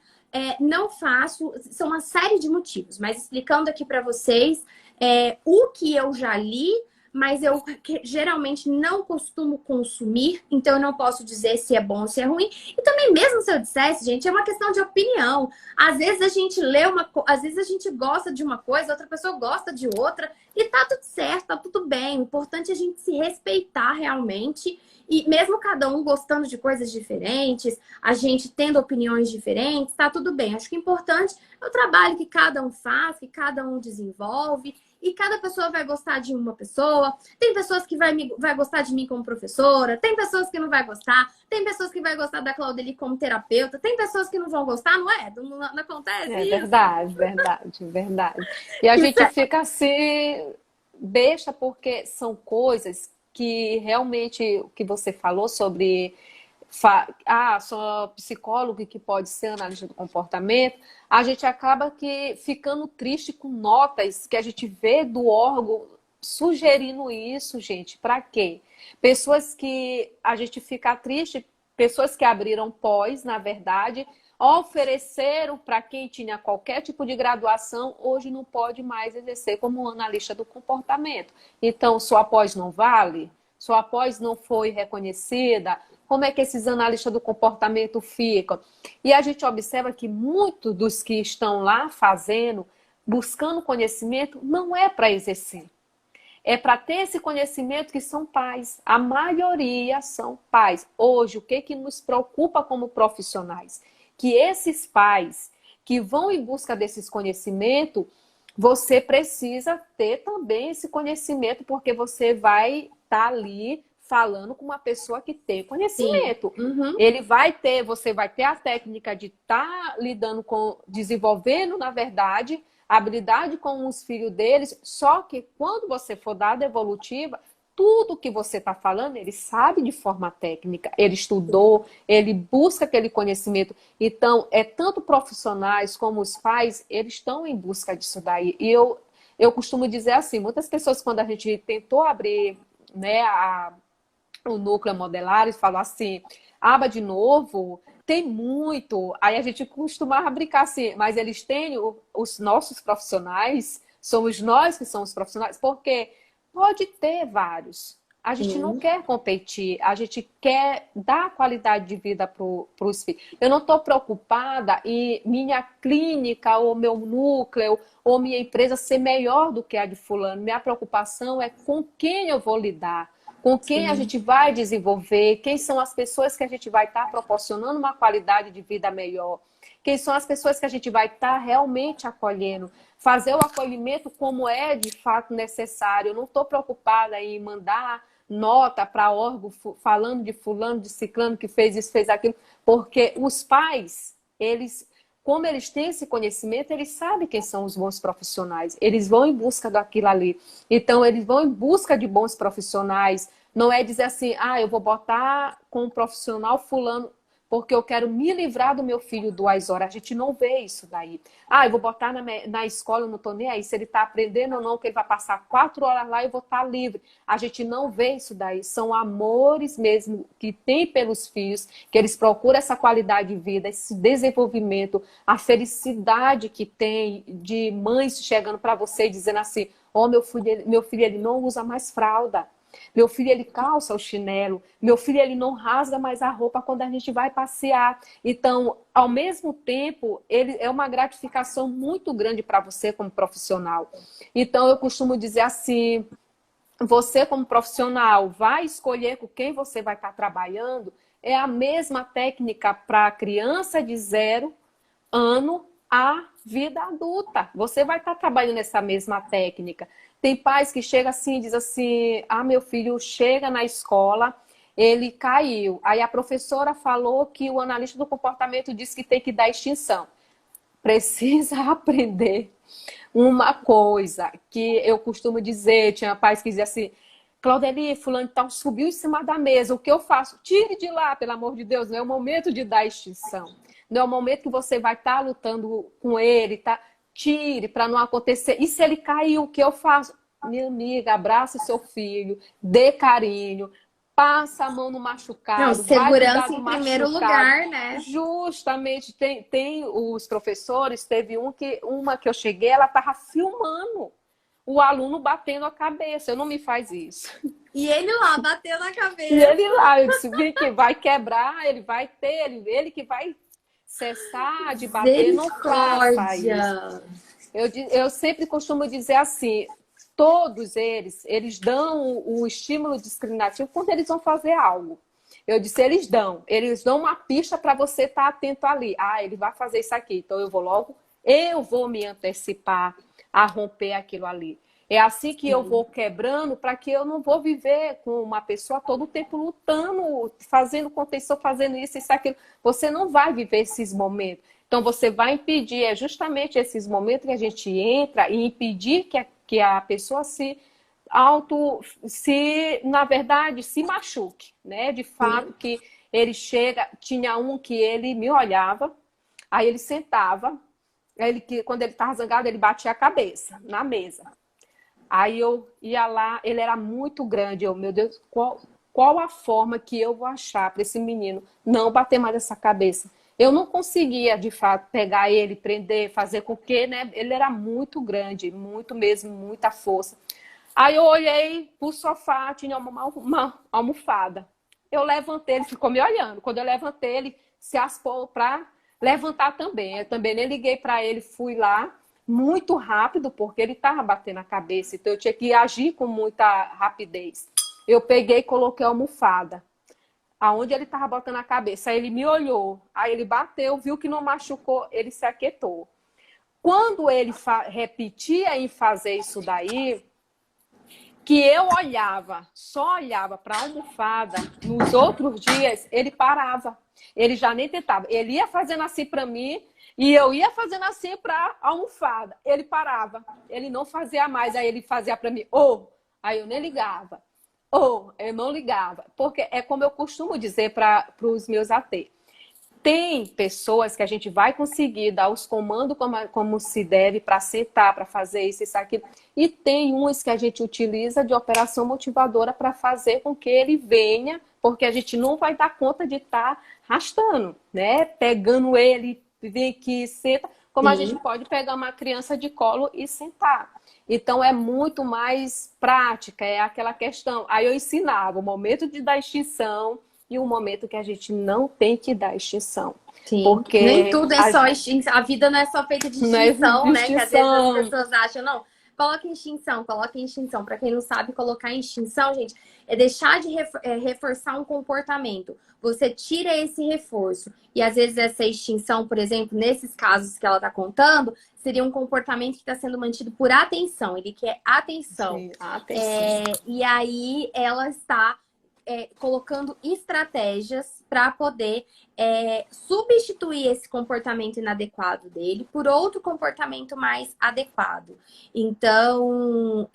não faço, são uma série de motivos, mas explicando aqui para vocês o que eu já li, mas eu geralmente não costumo consumir, então eu não posso dizer se é bom ou se é ruim. E também, mesmo se eu dissesse, gente, é uma questão de opinião. Às vezes a gente lê às vezes a gente gosta de uma coisa, outra pessoa gosta de outra, e tá tudo certo, tá tudo bem. O importante é a gente se respeitar realmente. E mesmo cada um gostando de coisas diferentes, a gente tendo opiniões diferentes, tá tudo bem. Acho que o importante é o trabalho que cada um faz, que cada um desenvolve. e cada pessoa vai gostar de uma pessoa. Tem pessoas que vai gostar de mim como professora, tem pessoas que não vai gostar, tem pessoas que vai gostar da Claudeli como terapeuta, tem pessoas que não vão gostar, não é? Não acontece É isso? verdade, verdade, verdade. E a gente fica assim, besta, porque são coisas que realmente o que você falou sobre sou psicólogo que pode ser analista do comportamento, a gente acaba que ficando triste com notas que a gente vê do órgão sugerindo isso, gente. Para quê? Pessoas que a gente fica triste, pessoas que abriram pós, na verdade, ofereceram para quem tinha qualquer tipo de graduação, hoje não pode mais exercer como analista do comportamento. Então, sua pós não vale? Sua pós não foi reconhecida? Como é que esses analistas do comportamento ficam? E a gente observa que muitos dos que estão lá fazendo, buscando conhecimento, não é para exercer. É para ter esse conhecimento que são pais. A maioria são pais. Hoje, o que nos preocupa como profissionais? Que esses pais que vão em busca desses conhecimentos, você precisa ter também esse conhecimento, porque você vai estar ali falando com uma pessoa que tem conhecimento. Uhum. Você vai ter a técnica de estar lidando com, desenvolvendo, na verdade, a habilidade com os filhos deles, só que quando você for dar a devolutiva, tudo que você está falando, ele sabe de forma técnica, ele estudou, ele busca aquele conhecimento. Então, é tanto profissionais como os pais, eles estão em busca disso daí. E eu costumo dizer assim, muitas pessoas, quando a gente tentou abrir, né, o núcleo modelar, eles falam assim, aba de novo, tem muito. Aí a gente costumava brincar assim, mas eles têm os nossos profissionais, somos nós que somos profissionais, porque pode ter vários. A gente não quer competir, a gente quer dar qualidade de vida para os filhos. Eu não estou preocupada em minha clínica, ou meu núcleo, ou minha empresa ser melhor do que a de fulano. Minha preocupação é com quem eu vou lidar, com quem a gente vai desenvolver, quem são as pessoas que a gente vai estar proporcionando uma qualidade de vida melhor, quem são as pessoas que a gente vai estar realmente acolhendo, fazer o acolhimento como é de fato necessário. Eu não estou preocupada em mandar nota para órgão falando de fulano, de ciclano que fez isso, fez aquilo, porque os pais, como eles têm esse conhecimento, eles sabem quem são os bons profissionais. Eles vão em busca daquilo ali. Então, eles vão em busca de bons profissionais. Não é dizer assim, eu vou botar com um profissional fulano porque eu quero me livrar do meu filho 2 horas. A gente não vê isso daí. Eu vou botar na escola, eu não estou nem aí. Se ele está aprendendo ou não, que ele vai passar 4 horas lá e eu vou estar livre. A gente não vê isso daí. São amores mesmo que tem pelos filhos, que eles procuram essa qualidade de vida, esse desenvolvimento, a felicidade que tem de mães chegando para você e dizendo assim, meu filho ele não usa mais fralda. Meu filho, ele calça o chinelo. Meu filho, ele não rasga mais a roupa quando a gente vai passear. Então, ao mesmo tempo, ele é uma gratificação muito grande para você como profissional. Então, eu costumo dizer assim, você como profissional vai escolher com quem você vai estar trabalhando, é a mesma técnica para a criança de 0 ano à vida adulta. Você vai estar trabalhando essa mesma técnica. Tem pais que chegam assim e dizem assim, meu filho chega na escola, ele caiu. Aí a professora falou que o analista do comportamento disse que tem que dar extinção. Precisa aprender uma coisa que eu costumo dizer, tinha pais que diziam assim, Claudeli, fulano tal subiu em cima da mesa, o que eu faço? Tire de lá, pelo amor de Deus, não é o momento de dar extinção. Não é o momento que você vai estar lutando com ele, tá? Tire para não acontecer. E se ele caiu, o que eu faço? Minha amiga, abraça seu filho, dê carinho, passa a mão no machucado, Não, vai cuidar segurança do em primeiro machucado. lugar, né? Justamente, tem os professores, teve uma que eu cheguei, ela estava filmando o aluno batendo a cabeça. Eu não me faz isso. E ele lá, batendo a cabeça. E ele lá, eu disse, que vai quebrar, ele vai ter, ele que vai cessar de bater, não faça isso. Eu sempre costumo dizer assim, todos eles dão o estímulo discriminativo quando eles vão fazer algo. Eu disse, eles dão uma pista para você estar atento ali. Ele vai fazer isso aqui, então eu vou me antecipar a romper aquilo ali. É assim que eu Sim. vou quebrando, para que eu não vou viver com uma pessoa todo o tempo lutando, fazendo contenção, fazendo isso, aquilo. Você não vai viver esses momentos. Então, você vai impedir, é justamente esses momentos que a gente entra e impedir que a pessoa na verdade, se machuque, né? De fato, Sim. que ele chega, tinha um que ele me olhava, aí ele sentava, quando ele estava zangado, ele batia a cabeça na mesa. Aí eu ia lá, ele era muito grande, meu Deus, qual a forma que eu vou achar para esse menino não bater mais essa cabeça? Eu não conseguia, de fato, pegar ele, prender, fazer com que, né? Ele era muito grande, muito mesmo, muita força. Aí eu olhei pro sofá, tinha uma almofada. Eu levantei, ele ficou me olhando. Quando eu levantei, ele se aspou para levantar também. Eu também nem liguei para ele, fui lá muito rápido, porque ele estava batendo a cabeça, então eu tinha que agir com muita rapidez. Eu peguei e coloquei a almofada aonde ele estava botando a cabeça. Aí ele me olhou, aí ele bateu, viu que não machucou, ele se aquietou. Quando ele repetia em fazer isso daí, que eu olhava, só olhava para a almofada, nos outros dias ele parava. Ele já nem tentava. Ele ia fazendo assim para mim e eu ia fazendo assim para a almofada. Ele parava. Ele não fazia mais. Aí ele fazia para mim, aí eu nem ligava. Eu não ligava. Porque é como eu costumo dizer para os meus AT. Tem pessoas que a gente vai conseguir dar os comandos como se deve para sentar, para fazer isso, aquilo. E tem uns que a gente utiliza de operação motivadora para fazer com que ele venha, porque a gente não vai dar conta de estar arrastando, né? Pegando ele, vem aqui, senta, como a gente Sim. pode pegar uma criança de colo e sentar. Então é muito mais prática, é aquela questão. Aí eu ensinava o momento de dar extinção e um momento que a gente não tem que dar extinção. Sim. Nem Porque tudo é só extinção. A vida não é só feita de não é de extinção, né? Que às vezes as extinção. pessoas acham, não, coloca em extinção, coloca em extinção. Para quem não sabe, colocar em extinção, gente, é deixar de reforçar um comportamento. Você tira esse reforço. E às vezes essa extinção, por exemplo, nesses casos que ela está contando, seria um comportamento que está sendo mantido por atenção. Ele quer atenção. Sim, atenção. E aí ela está colocando estratégias para poder substituir esse comportamento inadequado dele por outro comportamento mais adequado. Então,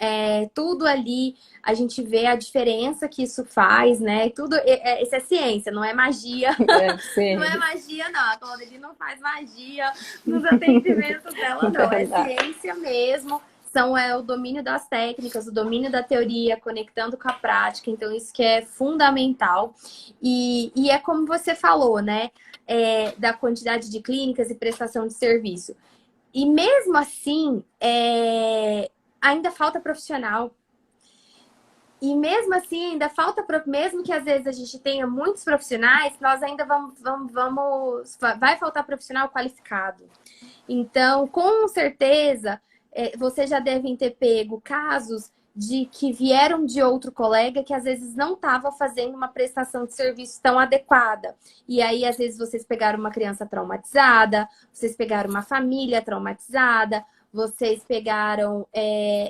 tudo ali a gente vê a diferença que isso faz, né? Tudo, isso é ciência, não é magia. Não é Sim, magia, não. A Claudeli não faz magia nos atendimentos dela, não. É verdade. ciência mesmo. O domínio das técnicas, o domínio da teoria, conectando com a prática. Então, isso que é fundamental. E é como você falou, né? Da quantidade de clínicas e prestação de serviço. E mesmo assim, ainda falta profissional. E mesmo assim, ainda falta, mesmo que às vezes a gente tenha muitos profissionais, nós ainda vai faltar profissional qualificado. Então, com certeza, vocês já devem ter pego casos de que vieram de outro colega que às vezes não estava fazendo uma prestação de serviço tão adequada. E aí, às vezes, vocês pegaram uma criança traumatizada, vocês pegaram uma família traumatizada, vocês pegaram,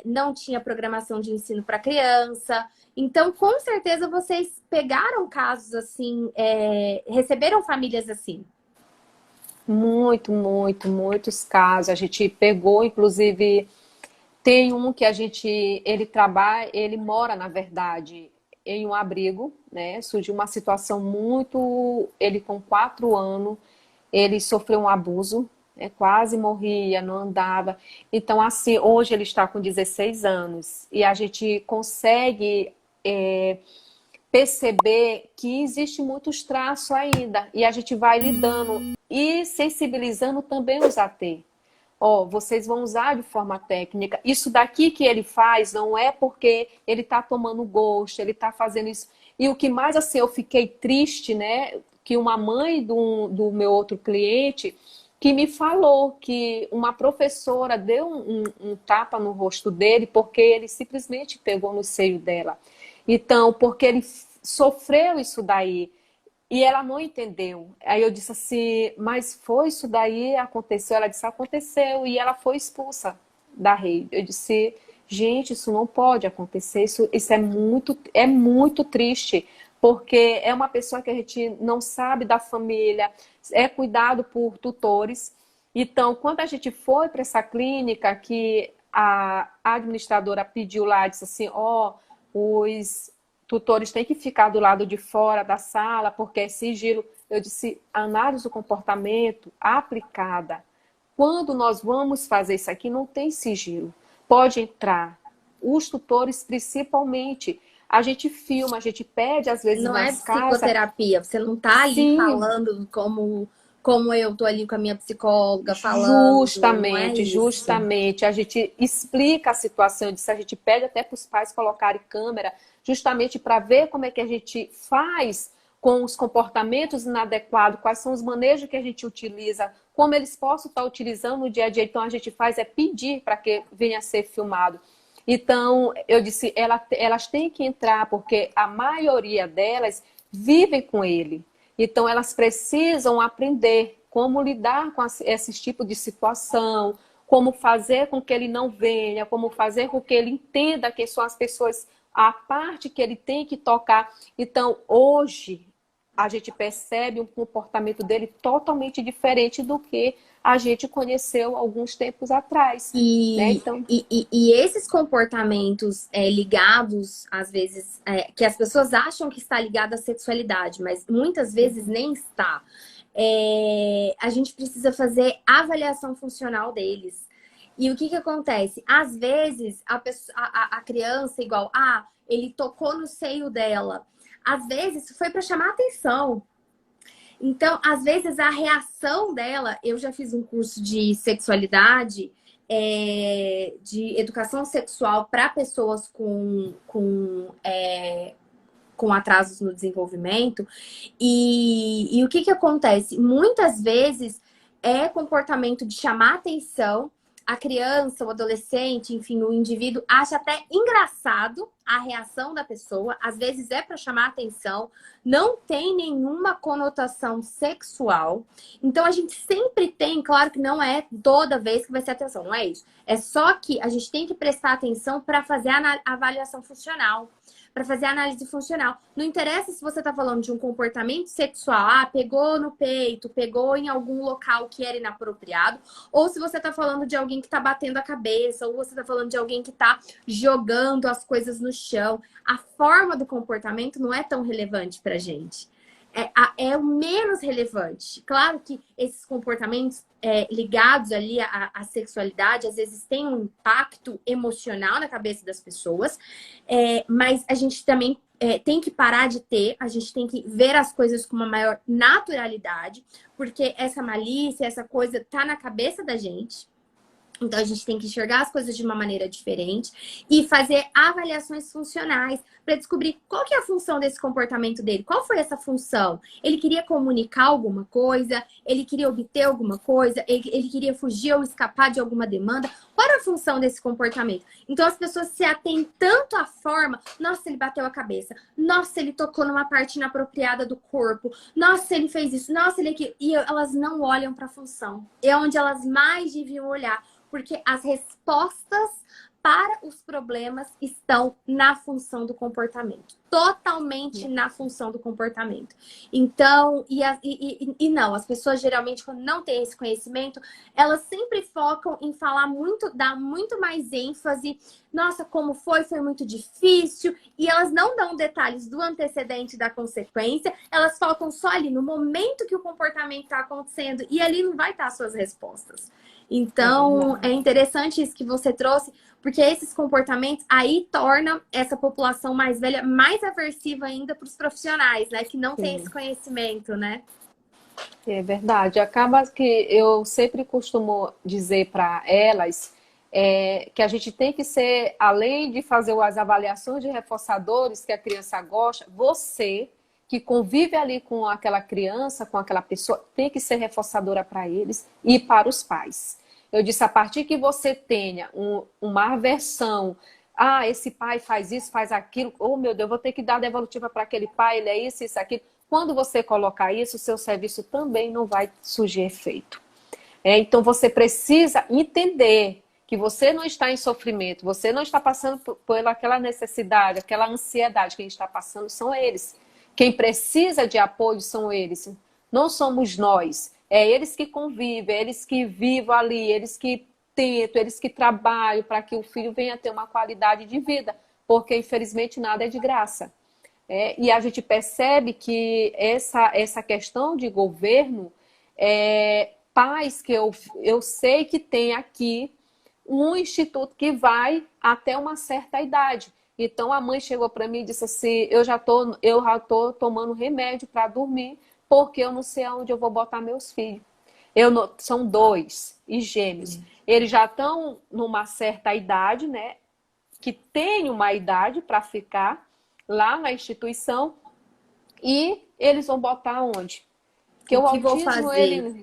não tinha programação de ensino para criança. Então, com certeza, vocês pegaram casos assim, receberam famílias assim. Muitos casos. A gente pegou, inclusive, tem um que ele trabalha, ele mora, na verdade, em um abrigo, né? Surgiu uma situação ele com 4 anos, ele sofreu um abuso, né? Quase morria, não andava. Então, assim, hoje ele está com 16 anos e a gente consegue perceber que existe muitos traços ainda e a gente vai lidando e sensibilizando também os AT. Vocês vão usar de forma técnica. Isso daqui que ele faz não é porque ele está tomando gosto, ele está fazendo isso. E o que mais, assim, eu fiquei triste, né? Que uma mãe do meu outro cliente que me falou que uma professora deu um tapa no rosto dele porque ele simplesmente pegou no seio dela. Então, porque ele sofreu isso daí. E ela não entendeu. Aí eu disse assim, mas foi isso daí, aconteceu? Ela disse, aconteceu. E ela foi expulsa da rede. Eu disse, Gente, isso não pode acontecer, isso é muito triste, porque é uma pessoa que a gente não sabe da família, é cuidado por tutores. Então, quando a gente foi para essa clínica, que a administradora pediu lá, disse assim, ó, os tutores têm que ficar do lado de fora da sala, porque é sigilo. Eu disse, análise do comportamento aplicada. Quando nós vamos fazer isso aqui, não tem sigilo. Pode entrar. Os tutores, principalmente. A gente filma, a gente pede, às vezes, Não é nas casas. psicoterapia, você não tá ali Sim, falando como eu tô ali com a minha psicóloga falando, não é justamente, isso. justamente. A gente explica a situação disso, a gente pede até para os pais colocarem câmera, justamente para ver como é que a gente faz com os comportamentos inadequados, quais são os manejos que a gente utiliza, como eles possam estar utilizando no dia a dia. Então, a gente faz é pedir para que venha a ser filmado. Então, eu disse, elas têm que entrar, porque a maioria delas vivem com ele. Então, elas precisam aprender como lidar com esse tipo de situação, como fazer com que ele não venha, como fazer com que ele entenda quem são as pessoas, a parte que ele tem que tocar. Então, hoje, a gente percebe um comportamento dele totalmente diferente do que a gente conheceu alguns tempos atrás, né? E, Então, e esses comportamentos ligados, às vezes, que as pessoas acham que está ligado à sexualidade, mas muitas vezes nem está. A gente precisa fazer avaliação funcional deles. E o que que acontece? Às vezes, a criança, igual, ele tocou no seio dela. Às vezes, foi para chamar atenção. Então, às vezes, a reação dela, eu já fiz um curso de sexualidade, de educação sexual para pessoas com atrasos no desenvolvimento. E o que que acontece? Muitas vezes é comportamento de chamar atenção. A criança, o adolescente, enfim, o indivíduo acha até engraçado a reação da pessoa. Às vezes é para chamar atenção, não tem nenhuma conotação sexual. Então a gente sempre tem, claro que não é toda vez que vai ser atenção, não é isso. É só que a gente tem que prestar atenção para fazer a avaliação funcional, para fazer a análise funcional. Não interessa se você está falando de um comportamento sexual, pegou no peito, pegou em algum local que era inapropriado, ou se você está falando de alguém que está batendo a cabeça, ou você está falando de alguém que está jogando as coisas no chão. A forma do comportamento não é tão relevante para a gente. É o menos relevante. Claro que esses comportamentos ligados ali à sexualidade, às vezes têm um impacto emocional na cabeça das pessoas, mas a gente também tem que parar de a gente tem que ver as coisas com uma maior naturalidade, porque essa malícia, essa coisa tá na cabeça da gente. Então, a gente tem que enxergar as coisas de uma maneira diferente e fazer avaliações funcionais para descobrir qual que é a função desse comportamento dele. Qual foi essa função? Ele queria comunicar alguma coisa? Ele queria obter alguma coisa? Ele queria fugir ou escapar de alguma demanda? Qual era a função desse comportamento? Então, as pessoas se atêm tanto à forma. Nossa, ele bateu a cabeça. Nossa, ele tocou numa parte inapropriada do corpo. Nossa, ele fez isso. Nossa, ele aquilo. E elas não olham para a função. É onde elas mais deviam olhar. Porque as respostas para os problemas estão na função do comportamento. Totalmente na função do comportamento. Então, não, as pessoas geralmente, quando não têm esse conhecimento, elas sempre focam em falar muito, dar muito mais ênfase. Nossa, como foi muito difícil. E elas não dão detalhes do antecedente e da consequência. Elas focam só ali no momento que o comportamento está acontecendo. E ali não vai estar as suas respostas. Então, é interessante isso que você trouxe, porque esses comportamentos aí tornam essa população mais velha mais aversiva ainda para os profissionais, né? Que não tem esse conhecimento, né? é verdade. Acaba que eu sempre costumo dizer para elas que a gente tem que ser, além de fazer as avaliações de reforçadores que a criança gosta, você que convive ali com aquela criança, com aquela pessoa, tem que ser reforçadora para eles e para os pais. Eu disse, a partir que você tenha uma aversão, esse pai faz isso, faz aquilo, oh meu Deus, vou ter que dar devolutiva para aquele pai, ele é isso, aquilo. Quando você colocar isso, o seu serviço também não vai surgir efeito. Então você precisa entender que você não está em sofrimento, você não está passando por aquela necessidade, aquela ansiedade que a gente está passando, são eles. Quem precisa de apoio são eles, não somos nós. É eles que convivem, é eles que vivem ali, eles que tentam, eles que trabalham para que o filho venha ter uma qualidade de vida, porque infelizmente nada é de graça. E a gente percebe que essa questão de governo, pais que eu sei que tem aqui um instituto que vai até uma certa idade. Então a mãe chegou para mim e disse assim, eu já tô tomando remédio para dormir, porque eu não sei aonde eu vou botar meus filhos. São 2 e gêmeos. Eles já estão numa certa idade, né? Que tem uma idade para ficar lá na instituição, e eles vão botar onde? Porque o autismo,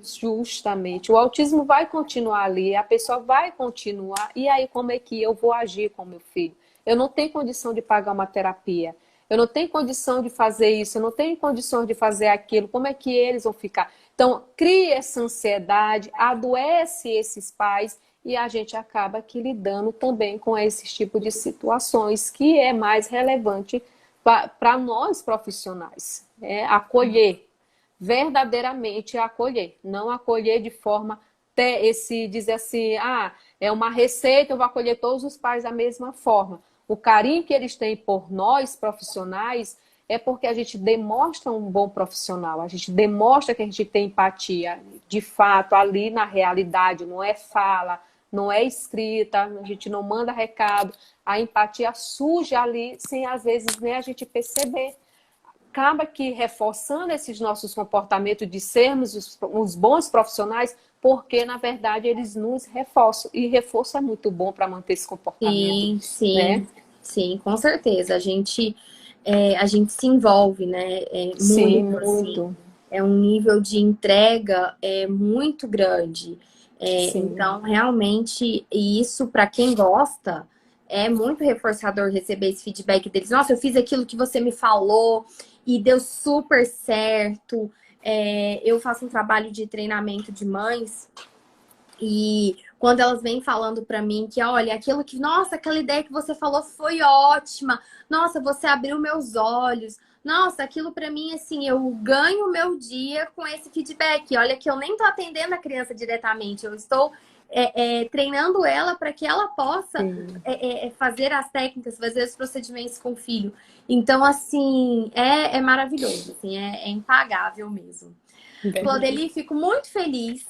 justamente, o autismo vai continuar ali, a pessoa vai continuar, e aí como é que eu vou agir com meu filho? Eu não tenho condição de pagar uma terapia, eu não tenho condição de fazer isso, eu não tenho condição de fazer aquilo, como é que eles vão ficar? Então, cria essa ansiedade, adoece esses pais, e a gente acaba aqui lidando também com esse tipo de situações, que é mais relevante para nós profissionais. Acolher, verdadeiramente acolher, não acolher de forma dizer assim, é uma receita, eu vou acolher todos os pais da mesma forma. O carinho que eles têm por nós profissionais é porque a gente demonstra um bom profissional, a gente demonstra que a gente tem empatia, de fato, ali na realidade, não é fala, não é escrita, a gente não manda recado, a empatia surge ali sem às vezes nem a gente perceber. Acaba que reforçando esses nossos comportamentos de sermos os bons profissionais, porque na verdade eles nos reforçam, e reforço é muito bom para manter esse comportamento. Sim, né? Sim, com certeza. A gente se envolve, né? Sim, Muito. muito. É um nível de entrega muito grande. Então, realmente, e isso para quem gosta, é muito reforçador receber esse feedback deles. Nossa, eu fiz aquilo que você me falou e deu super certo. Eu faço um trabalho de treinamento de mães e quando elas vêm falando para mim que, olha, nossa, aquela ideia que você falou foi ótima. Nossa, você abriu meus olhos. Nossa, aquilo para mim, assim, eu ganho o meu dia com esse feedback. Olha que eu nem tô atendendo a criança diretamente, eu estou treinando ela para que ela possa fazer as técnicas, fazer os procedimentos com o filho. Então, assim, é maravilhoso, assim, é impagável mesmo. Clodeli, fico muito feliz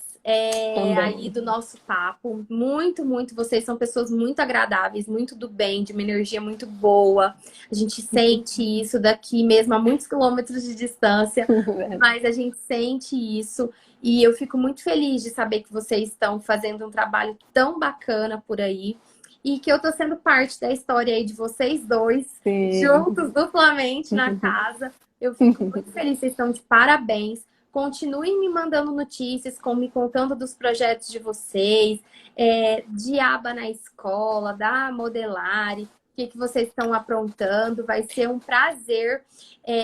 aí do nosso papo. Muito, muito. Vocês são pessoas muito agradáveis, muito do bem, de uma energia muito boa. A gente sente isso daqui mesmo, a muitos quilômetros de distância, mas a gente sente isso. E eu fico muito feliz de saber que vocês estão fazendo um trabalho tão bacana por aí. E que eu tô sendo parte da história aí de vocês dois, juntos duplamente na casa. Eu fico muito feliz, vocês estão de parabéns. Continuem me mandando notícias, me contando dos projetos de vocês, de aba na escola, da Modelare, o que vocês estão aprontando. Vai ser um prazer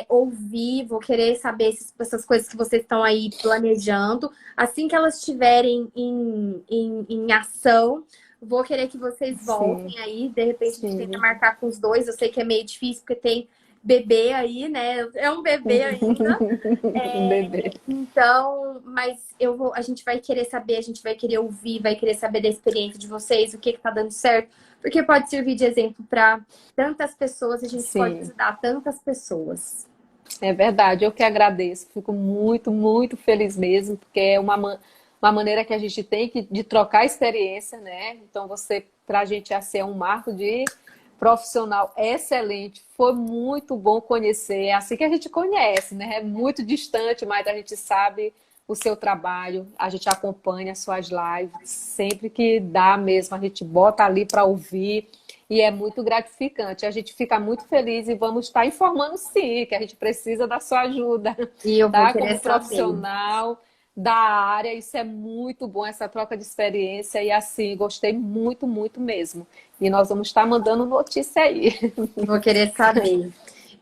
ouvir, vou querer saber essas coisas que vocês estão aí planejando. Assim que elas estiverem em ação, vou querer que vocês voltem aí. De repente a gente tenta marcar com os dois. Eu sei que é meio difícil, porque tem bebê aí, né? É um bebê ainda. Um bebê. Então, mas a gente vai querer saber, a gente vai querer ouvir, vai querer saber da experiência de vocês, o que tá dando certo, porque pode servir de exemplo para tantas pessoas, a gente pode ajudar tantas pessoas. É verdade, eu que agradeço, fico muito, muito feliz mesmo, porque é uma maneira que a gente tem de trocar experiência, né? Então, pra gente ser um marco de profissional excelente, foi muito bom conhecer, é assim que a gente conhece, né? É muito distante, mas a gente sabe o seu trabalho, a gente acompanha as suas lives, sempre que dá mesmo, a gente bota ali para ouvir, e é muito gratificante. A gente fica muito feliz e vamos estar informando sim, que a gente precisa da sua ajuda, e eu vou querer como profissional da área, isso é muito bom, essa troca de experiência, e assim, gostei muito, muito mesmo. E nós vamos estar mandando notícia aí. Vou querer saber.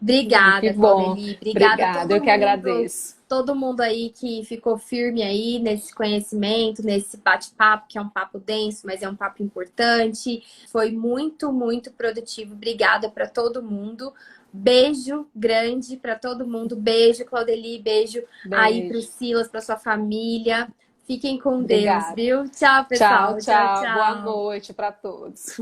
Obrigada, que bom. Clodeli. Obrigada a todo eu mundo que agradeço. todo mundo aí que ficou firme aí nesse conhecimento, nesse bate-papo, que é um papo denso, mas é um papo importante. Foi muito, muito produtivo. Obrigada para todo mundo. Beijo grande para todo mundo. Beijo, Claudeli. Beijo aí para o Beijo. Silas, para sua família. Fiquem com Deus, Obrigada. viu? Tchau, Tchau, pessoal. Tchau, tchau. Boa tchau. noite para todos.